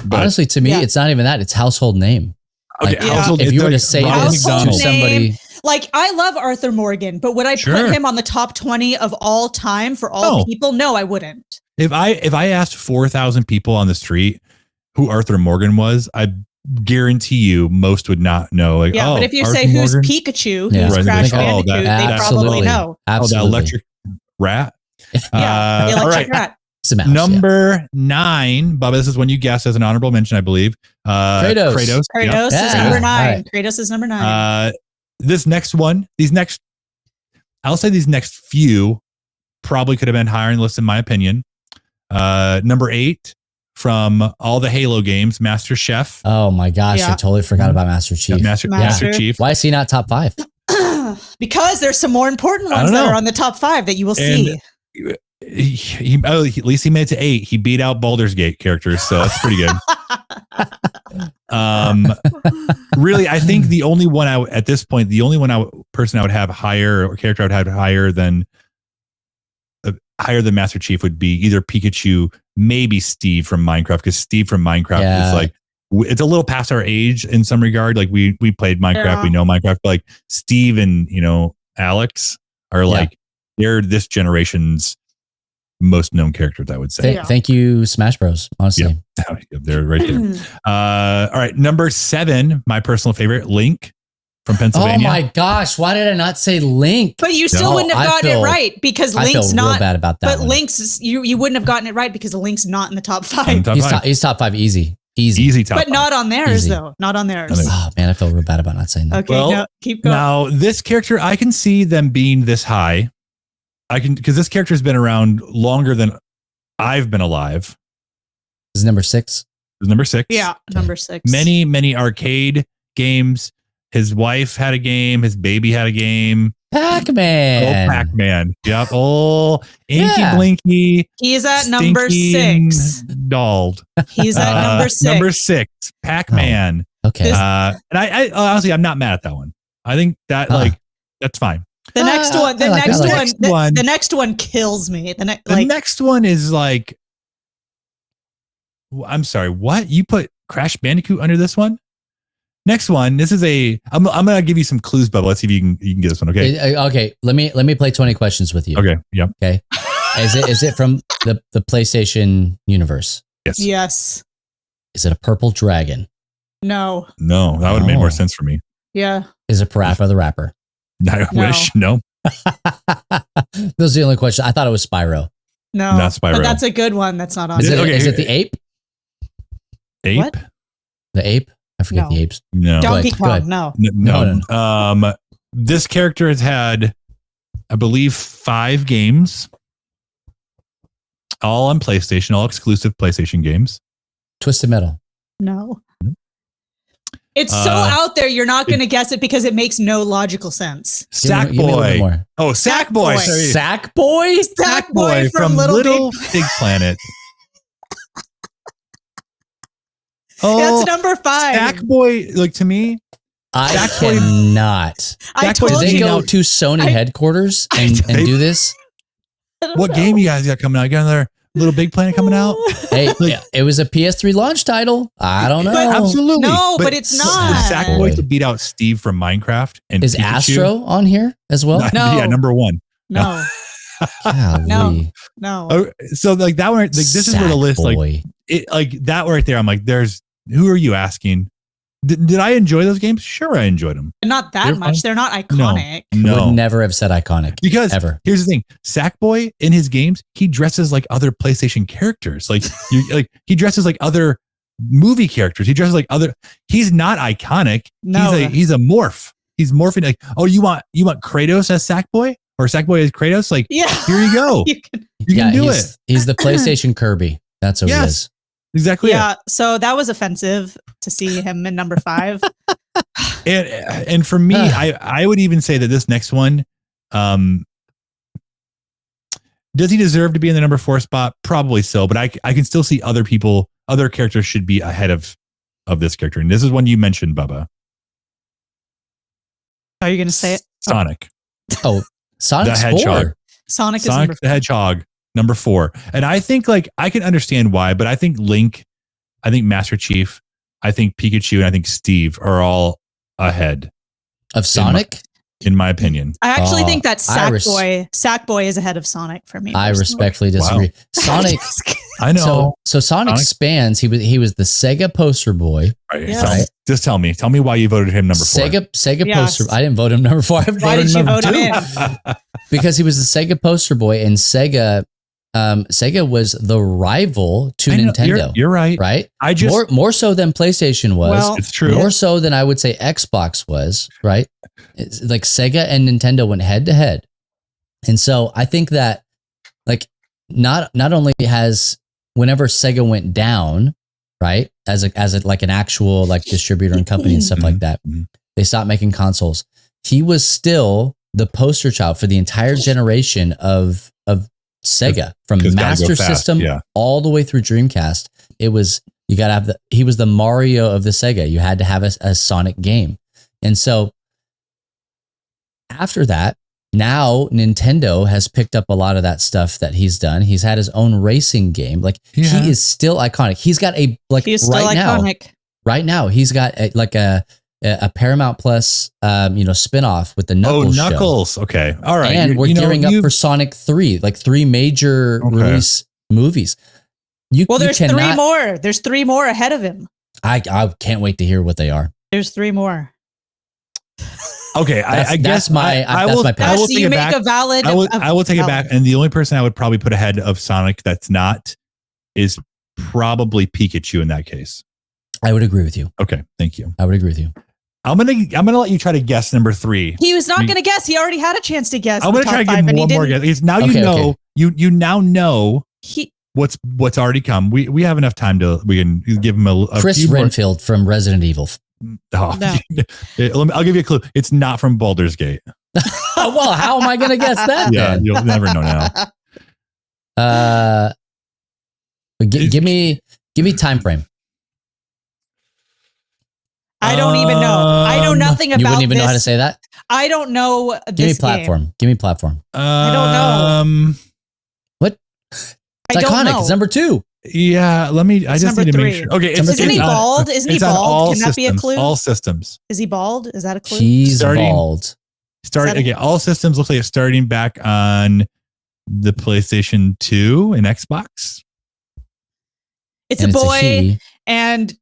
But honestly, to me, it's not even that. It's household name. Okay, like, if you were to say this to somebody. Like, I love Arthur Morgan, but would I put him on the top 20 of all time for all people? No, I wouldn't. If I asked 4,000 people on the street who Arthur Morgan was, I guarantee you most would not know. Like, but if you say who's Pikachu, who's Crash Bandicoot, they probably know. Absolutely. Oh, the electric rat. The electric rat. Number 9, Bubba, this is one you guessed as an honorable mention, I believe. Kratos. Kratos is number 9. Right. Kratos is number 9. This next one, I'll say these next few probably could have been higher in the list, in my opinion. Number 8 from all the Halo games, Master Chef. Oh my gosh, I totally forgot about Master Chief. Master Chief. Why is he not top 5? Because there's some more important ones that are on the top 5 that you will see. He at least he made it to 8. He beat out Baldur's Gate characters, so that's pretty good. Really, I think the only one at this point, the only person I would have higher, or character I would have higher than Master Chief would be either Pikachu, maybe Steve from Minecraft, because Steve from Minecraft is like, it's a little past our age in some regard. Like we played Minecraft, we know Minecraft, but like Steve and Alex are like they're this generation's most known characters, I would say. Thank you, Smash Bros. Honestly, they're right there. All right, number 7, my personal favorite, Link from Pennsylvania. Oh my gosh, why did I not say Link? But you still wouldn't have gotten it right because Link's not. Real bad about that. But Link's you wouldn't have gotten it right because Link's not in the top 5. He's top 5 easy top but 5. Not on theirs though. Not on theirs. Oh man, I feel real bad about not saying that. Okay, no, keep going. Now this character, I can see them being this high. Because this character has been around longer than I've been alive. This is number 6. Yeah, number 6. Many arcade games. His wife had a game. His baby had a game. Pac-Man. Pac-Man. Yep. Inky Blinky. He's at number 6. Dolled. He's at number 6. Number 6. Pac-Man. Oh, okay. And I honestly, I'm not mad at that one. I think that that's fine. The next one kills me. The next one is like, I'm sorry, what? You put Crash Bandicoot under this one? Next one, this is I'm gonna give you some clues, Bubba. Let's see if you can get this one. Okay. Okay. Let me play 20 questions with you. Okay. Yep. Okay. Is it from the PlayStation universe? Yes. Is it a purple dragon? No. That would have made more sense for me. Yeah. Is it Parappa the Rapper? I wish. No. Those are the only question. I thought it was Spyro. No, not Spyro. But that's a good one. That's not on. Is it the ape? Ape? What? The ape? I forget the apes. No. Donkey Kong. No. This character has had, I believe, 5 games, all on PlayStation, all exclusive PlayStation games. Twisted Metal. No. It's so out there, you're not going to guess it because it makes no logical sense. Sackboy. Oh, Sackboy. Sackboy? Sackboy from Little Big Planet. That's number 5. Sackboy, like to me, I cannot. Did they go to Sony headquarters and do this? What game you guys got coming out? You got another Little Big Planet coming out? Hey, it was a PS3 launch title. I don't know. Absolutely. No, but it's not. Sackboy to beat out Steve from Minecraft. And is Pikachu Astro on here as well? No. Yeah, number 1. No. No. Oh, so like that one, like this is where the list, like that right there. I'm like, who are you asking? Did I enjoy those games? Sure, I enjoyed them. Not that much. They're not iconic. No. Would never have said iconic. Because ever. Here's the thing. Sackboy in his games, he dresses like other PlayStation characters. Like he dresses like other movie characters. He dresses like he's not iconic. No. He's a morph. He's morphing like, oh, you want Kratos as Sackboy? Or Sackboy as Kratos? Like, here you go. You can do it. He's the PlayStation Kirby. That's what he is. Exactly. Yeah. So that was offensive to see him in number 5. and for me, I would even say that this next one, does he deserve to be in the number 4 spot? Probably so, but I can still see other characters should be ahead of this character. And this is one you mentioned, Bubba. Are you going to say it? Sonic. Oh, Sonic's the Hedgehog. 4. Sonic the Hedgehog, number 4. And I think like I can understand why, but I think Link, I think Master Chief, I think Pikachu, and I think Steve are all ahead of Sonic. In my opinion. I actually think that Sackboy is ahead of Sonic for me. I respectfully disagree. Wow. Sonic, I know. So Sonic spans. He was the Sega poster boy. Right. Yes. Just tell me why you voted him number 4. Sega poster. I didn't vote him number 4. I voted him number 2 because he was the Sega poster boy, and Sega was the rival to Nintendo. You're right. Right. I just more so than PlayStation was. Well, it's true. More so than I would say Xbox was. Right. It's like Sega and Nintendo went head to head, and so I think that like not only has whenever Sega went down, right, as like an actual like distributor and company and stuff like that, they stopped making consoles. He was still the poster child for the entire generation of Sega, from Master System all the way through Dreamcast. It was, you got to have he was the Mario of the Sega. You had to have a Sonic game. And so after that, now Nintendo has picked up a lot of that stuff that he's done. He's had his own racing game. Like he is still iconic. He's got a, like right now, he's got a Paramount Plus, spinoff with the Knuckles show. Knuckles. Okay. All right. And we're gearing up for Sonic 3, like 3 major release movies. There's 3 more. There's 3 more ahead of him. I can't wait to hear what they are. There's 3 more. Okay. I guess I will take it back. I will take it back. And the only person I would probably put ahead of Sonic that's not is probably Pikachu in that case. I would agree with you. Okay. Thank you. I would agree with you. I'm gonna let you try to guess number 3. He was not gonna guess. He already had a chance to guess. I'm gonna try to give him one more guess. Because now you now know what's already come. We have enough time we can give him a Chris Renfield from Resident Evil. Oh, no. I'll give you a clue. It's not from Baldur's Gate. Well, how am I gonna guess that? Yeah, then? You'll never know now. Give me time frame. I don't even know. I know nothing about this. You wouldn't even know how to say that? I don't know this game. Give me platform. I don't know. What? It's iconic. It's number 2. Yeah, I just need to make sure. Okay, isn't he bald? Isn't he bald? Can that be a clue? All systems. Is he bald? Is that a clue? He's bald. Again, all systems looks like it's starting back on the PlayStation 2 and Xbox. It's a boy, and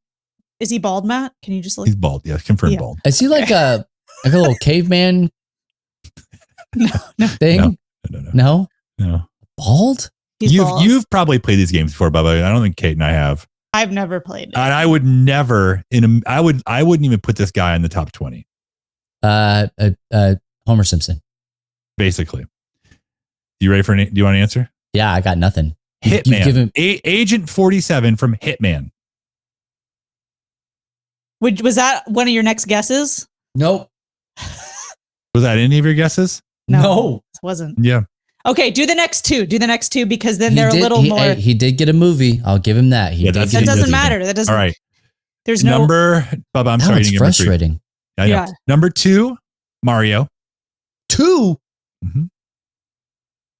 is he bald, Matt? Can you just look? He's bald. Yeah, confirmed bald. Is he like a little caveman thing? No. Bald? You've probably played these games before, Bubba. I don't think Kate and I have. I've never played it. And I would never I wouldn't even put this guy in the top 20. Homer Simpson. Basically. You ready do you want to answer? Yeah, I got nothing. Hitman. Agent 47 from Hitman. Was that one of your next guesses? Nope. Was that any of your guesses? No. It wasn't. Yeah. Okay, do the next 2. Do the next 2 because then they're a little more. He did get a movie. I'll give him that. That doesn't matter. That doesn't. All right. There's Bubba, I'm sorry. It's frustrating. I know. Yeah. Number 2, Mario. 2? Mm-hmm.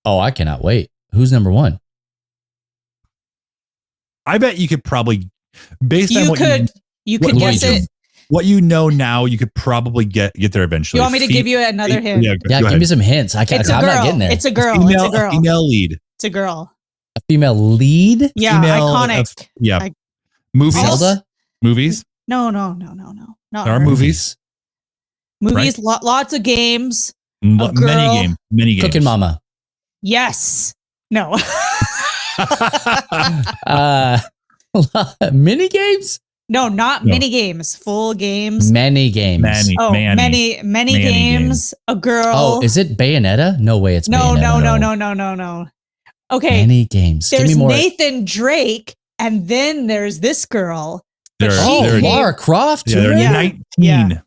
Oh, I cannot wait. Who's number 1? I bet you could probably, based on what you could guess it. What you know now, you could probably get there eventually. You want me to give you another hint? Yeah, give me some hints. I'm not getting there. It's a girl. It's a female lead. It's a girl. A female lead? Yeah, iconic. Movies? Zelda? Movies? No. There are movies. Movies, right? Lots of games. Many games. Cooking Mama. Yes. No. Mini games? No, not mini games. Full games. Many games. Many games. A girl. Oh, is it Bayonetta? No way. It's Bayonetta. No. Okay. Many games. There's Give me more. Nathan Drake, and then there's this girl. Lara Croft. Yeah, they're 19. Yeah.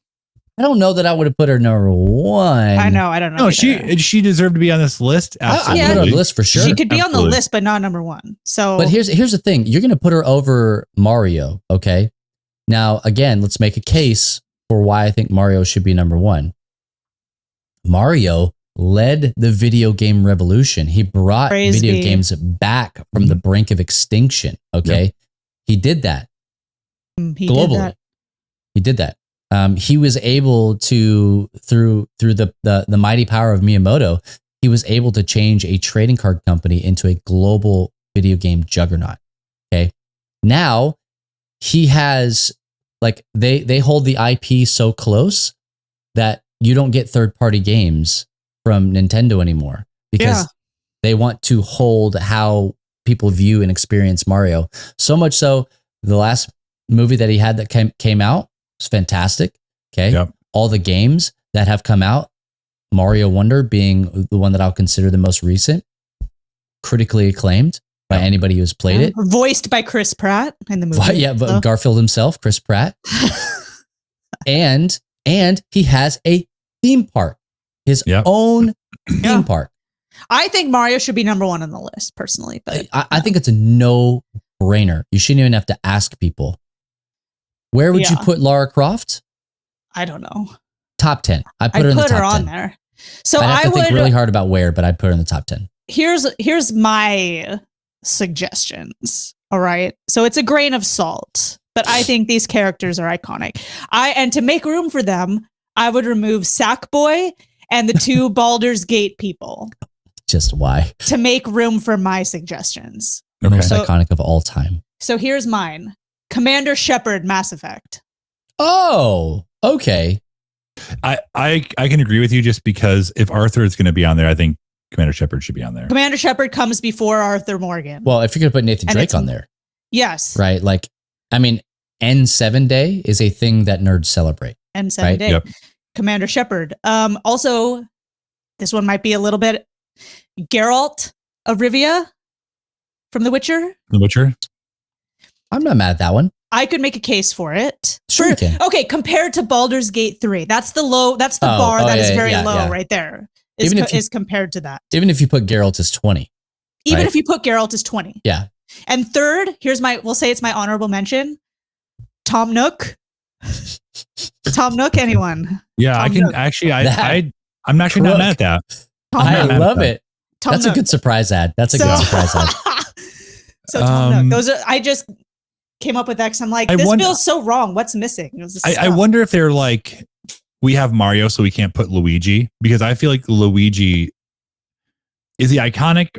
I don't know that I would have put her number 1. I don't know. No, she deserved to be on this list. Absolutely. I put her on the list for sure. She could be on the list, but not number 1. So, but here's the thing: you're going to put her over Mario. Okay. Now, again, let's make a case for why I think Mario should be number 1. Mario led the video game revolution. He brought video games back from the brink of extinction. Okay. Yep. He did that globally. He did that. He was able to, through the mighty power of Miyamoto, he was able to change a trading card company into a global video game juggernaut. Okay. Now he has, like, they hold the IP so close that you don't get third-party games from Nintendo anymore because they want to hold how people view and experience Mario. So much so, the last movie that he had that came out was fantastic. Okay. Yep. All the games that have come out, Mario Wonder being the one that I'll consider the most recent, critically acclaimed by anybody who's played it. Voiced by Chris Pratt in the movie. Yeah, but Garfield himself, Chris Pratt. and he has a theme park. His own theme park. I think Mario should be number 1 on the list, personally. But I think it's a no-brainer. You shouldn't even have to ask people. Where would you put Lara Croft? I don't know. Top 10. I'd put her in the top 10. On there. So I have to think really hard about where, but I'd put her in the top 10. Here's my suggestions. All right. So it's a grain of salt, but I think these characters are iconic. And to make room for them, I would remove Sackboy and the 2 Baldur's Gate people. Just why? To make room for my suggestions. Okay. Most iconic of all time. So here's mine. Commander Shepard, Mass Effect. Oh, okay. I can agree with you just because if Arthur is going to be on there, I think Commander Shepard should be on there. Commander Shepard comes before Arthur Morgan. Well, if you're going to put Nathan Drake on there. Yes. Right. Like, I mean, N7 Day is a thing that nerds celebrate. N7 Day. Yep. Commander Shepard. Also, this one might be a little bit Geralt of Rivia from The Witcher. The Witcher. I'm not mad at that one. I could make a case for it. Sure, you can. Okay, compared to Baldur's Gate 3. That's the bar that is very low right there. Is compared to that. Even if you put Geralt as 20. Even if you put Geralt as 20. Yeah. And third, we'll say it's my honorable mention. Tom Nook. Tom Nook, anyone? Yeah, Tom I can Nook. actually, I'm actually not mad at that. I love it. That's a good surprise ad. That's a good surprise ad. So Tom Nook, I just came up with that because I'm like, this feels so wrong. What's missing? I wonder if they're like, we have Mario, so we can't put Luigi, because I feel like Luigi is the iconic.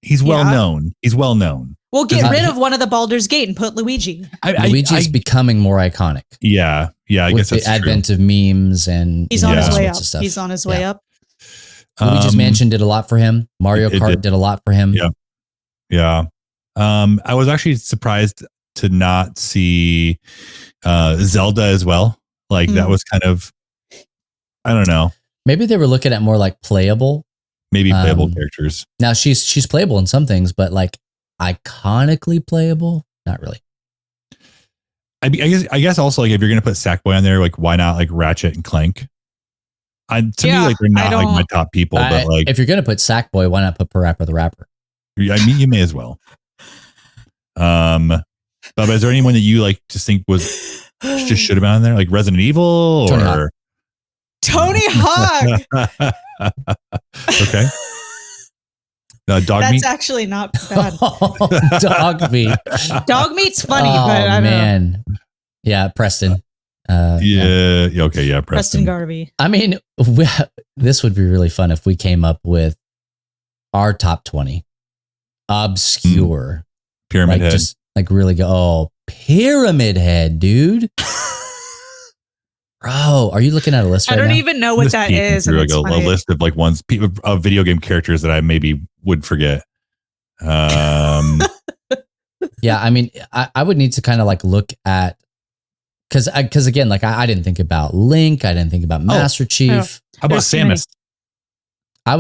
He's well known. He's well known. We'll get rid of one of the Baldur's Gate and put Luigi. Luigi's becoming more iconic. Yeah. I with guess that's the advent of memes and he's on his way up. He's on his way up. Luigi's Mansion did a lot for him. Mario Kart did a lot for him. Yeah. I was actually surprised to not see Zelda as well. Like that was kind of, I don't know. Maybe they were looking at more like playable. Maybe playable characters. Now she's playable in some things, but like iconically playable, not really. I guess also like if you're gonna put Sackboy on there, like why not like Ratchet and Clank? To me, like they're not like my top people, but like if you're gonna put Sackboy, why not put Parappa the Rapper? I mean, you may as well. But is there anyone that you like just think was just should have been on there, like Resident Evil or Tony Hawk? Okay. Dog meat. That's actually not bad. Dog meat. Dog meat's funny, but I don't know. Yeah, Preston. Okay. Yeah, Preston Garvey. I mean, this would be really fun if we came up with our top 20 obscure Pyramid Head. Just like really go, Pyramid Head, dude. Bro, are you looking at a list right now? I don't even know what that is. Like a list of like of video game characters that I maybe would forget. Yeah, I mean, I would need to kind of like look at, because again, like I didn't think about Link. I didn't think about Master Chief. How about Samus? I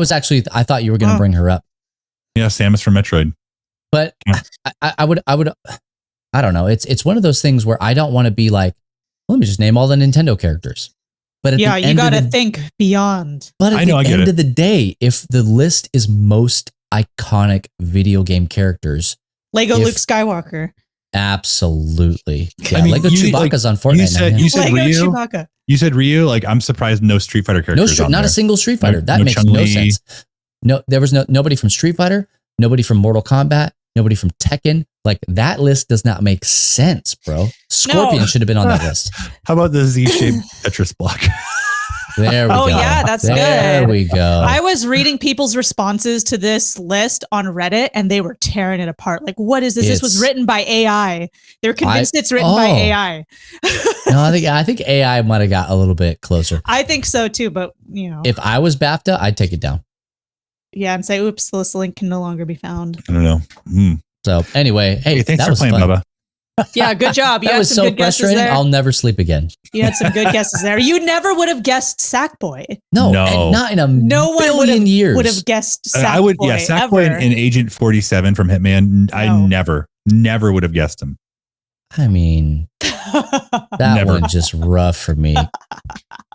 thought you were going to bring her up. Yeah, Samus from Metroid. But I would, I don't know. It's one of those things where I don't want to be like, let me just name all the Nintendo characters. But you got to think beyond. But at the end of the day, if the list is most iconic video game characters, Luke Skywalker. Absolutely. Yeah, I mean, Lego Chewbacca's on Fortnite. You said Ryu. Chewbacca. You said Ryu. Like, I'm surprised no Street Fighter characters. Not a single Street Fighter. That makes no sense. No, there was nobody from Street Fighter, nobody from Mortal Kombat, nobody from Tekken. Like, that list does not make sense, bro. Scorpion should have been on that list. How about the Z-shaped Tetris block? There we go. Oh yeah, that's good. There we go. I was reading people's responses to this list on Reddit, and they were tearing it apart. Like, what is this? This was written by AI. They're convinced it's written by AI. No, I think AI might have got a little bit closer. I think so too, but you know, if I was BAFTA, I'd take it down. Yeah, and say, "Oops, this link can no longer be found." I don't know. So anyway, hey, thanks that for was playing, fun. Bubba. Yeah, good job. You that had was some so good guesses frustrating. there. I'll never sleep again. You had some good guesses there. You never would have guessed Sackboy. No, not in a billion years. Would have guessed Sackboy. I would, yeah, Sackboy and Agent 47 from Hitman. No. I never would have guessed him. I mean, that one just rough for me.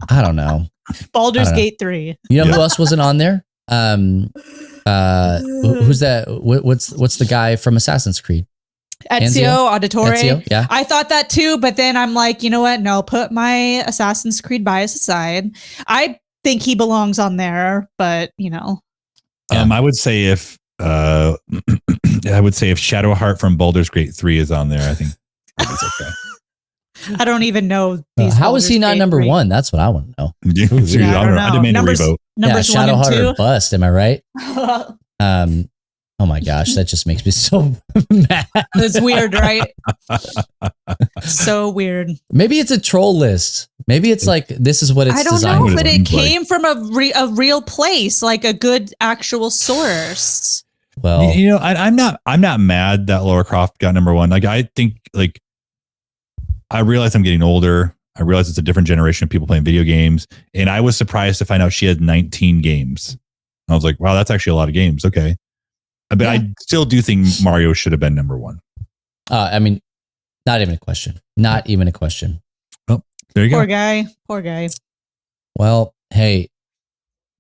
I don't know. Baldur's Gate 3. You know who else wasn't on there? Who's that? What's the guy from Assassin's Creed? Ezio Auditore. Ezio, yeah. I thought that too, but then I'm like, you know what? No, put my Assassin's Creed bias aside. I think he belongs on there, but you know. I would say if Shadowheart from Baldur's Gate 3 is on there, I think it's okay. I don't even know these. How is he not number 1? That's what I want to know. I demand a revote. Numbers Shadowheart or bust. Am I right? Oh my gosh, that just makes me so mad. It's weird, right? So weird. Maybe it's a troll list. Maybe it's like, this is what it's designed. I don't know, but it came from a real place, like a good actual source. Well, you know, I'm not mad that Lara Croft got number 1. Like, I think, like, I realize I'm getting older. I realize it's a different generation of people playing video games. And I was surprised to find out she had 19 games. I was like, wow, that's actually a lot of games. Okay. But I still do think Mario should have been number 1. I mean, not even a question. Not even a question. Oh, there you go. Poor guy. Well, hey,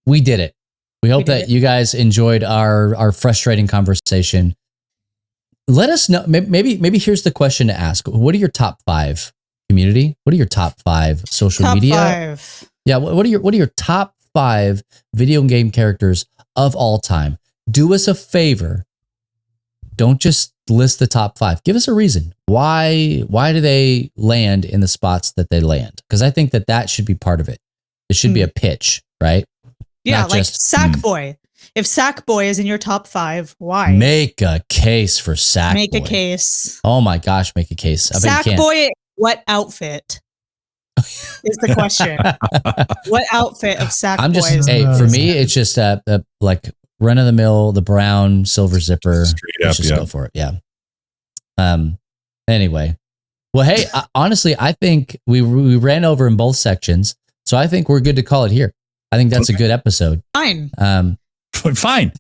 we did it. We hope that you guys enjoyed our frustrating conversation. Let us know. Maybe here's the question to ask. What are your top 5 community? What are your top 5 social media? Top 5. Yeah. What are your top 5 video game characters of all time? Do us a favor. Don't just list the top 5. Give us a reason. Why do they land in the spots that they land? Because I think that should be part of it. It should be a pitch, right? Yeah, not like Sackboy. If Sackboy is in your top 5, why? Make a case for Sackboy. Make a case. Oh my gosh, make a case. Sackboy, what outfit? Is the question. What outfit of Sackboy? For me, it's just like run of the mill, the brown silver zipper. Let's just go for it. Yeah. Anyway, well, hey, honestly, I think we ran over in both sections, so I think we're good to call it here. I think that's a good episode. Fine. Fine.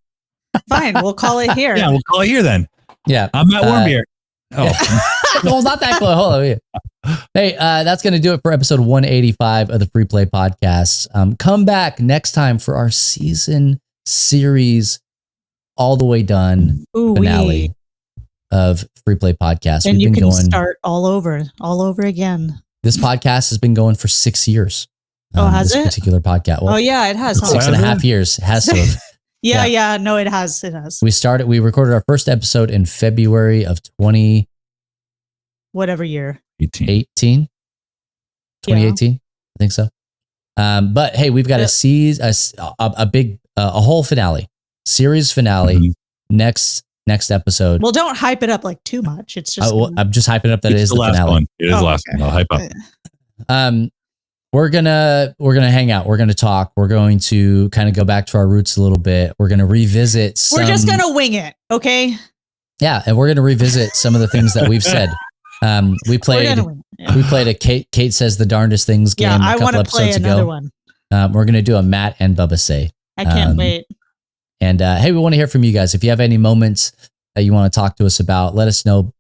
We'll call it here. Yeah, we'll call it here then. Yeah. I'm at warm beer. Oh, well, not that close. Hold on. Hey, that's going to do it for episode 185 of the Free Play Podcast. Come back next time for our season series all the way done finale of Free Play Podcast. And you can start all over again. This podcast has been going for 6 years. Has it? This particular podcast. Well, it has. 6.5 years. Has to have. Yeah. No, it has. We recorded our first episode in February of 20. Whatever year. 2018. I think so. But hey, we've got a whole finale, series finale next episode. Well, don't hype it up like too much. It's just I'm just hyping up that it is the finale. One. It is the last one. I'll hype up. We're gonna hang out. We're gonna talk. We're going to kind of go back to our roots a little bit. We're gonna revisit. We're just gonna wing it, okay? Yeah, and we're gonna revisit some of the things that we've said. We played a Kate says the darndest things game a couple episodes ago. One. We're gonna do a Matt and Bubba say. I can't wait. And hey, we want to hear from you guys. If you have any moments that you want to talk to us about, let us know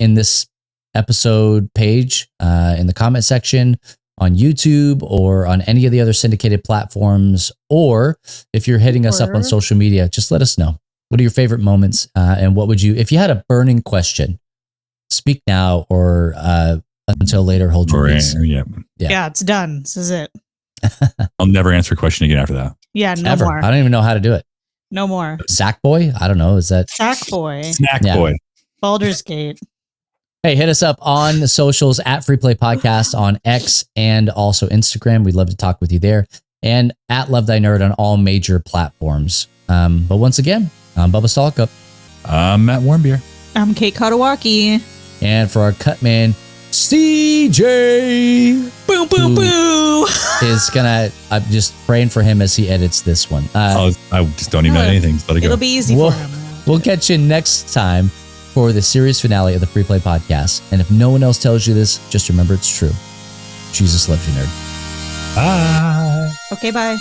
in this episode page, in the comment section, on YouTube, or on any of the other syndicated platforms. Or if you're hitting us up on social media, just let us know. What are your favorite moments? And what would you, if you had a burning question, speak now or until later, hold your peace. Yeah, it's done. This is it. I'll never answer a question again after that. Yeah, no Ever. more. I don't even know how to do it. No more. Sackboy? I don't know. Is that Sackboy? Snack boy. Baldur's Gate. Hey, hit us up on the socials at Free Play Podcast on X and also Instagram. We'd love to talk with you there. And at Love Thy Nerd on all major platforms. But once again, I'm Bubba Stalkup. I'm Matt Warmbier. I'm Kate Katawaki. And for our cut man, CJ. Boom, boom, boo. Is gonna. I'm just praying for him as he edits this one. I just don't even know anything. So it'll be easy for him. We'll catch you next time for the series finale of the Free Play Podcast. And if no one else tells you this, just remember it's true. Jesus loves you, nerd. Bye. Okay, bye.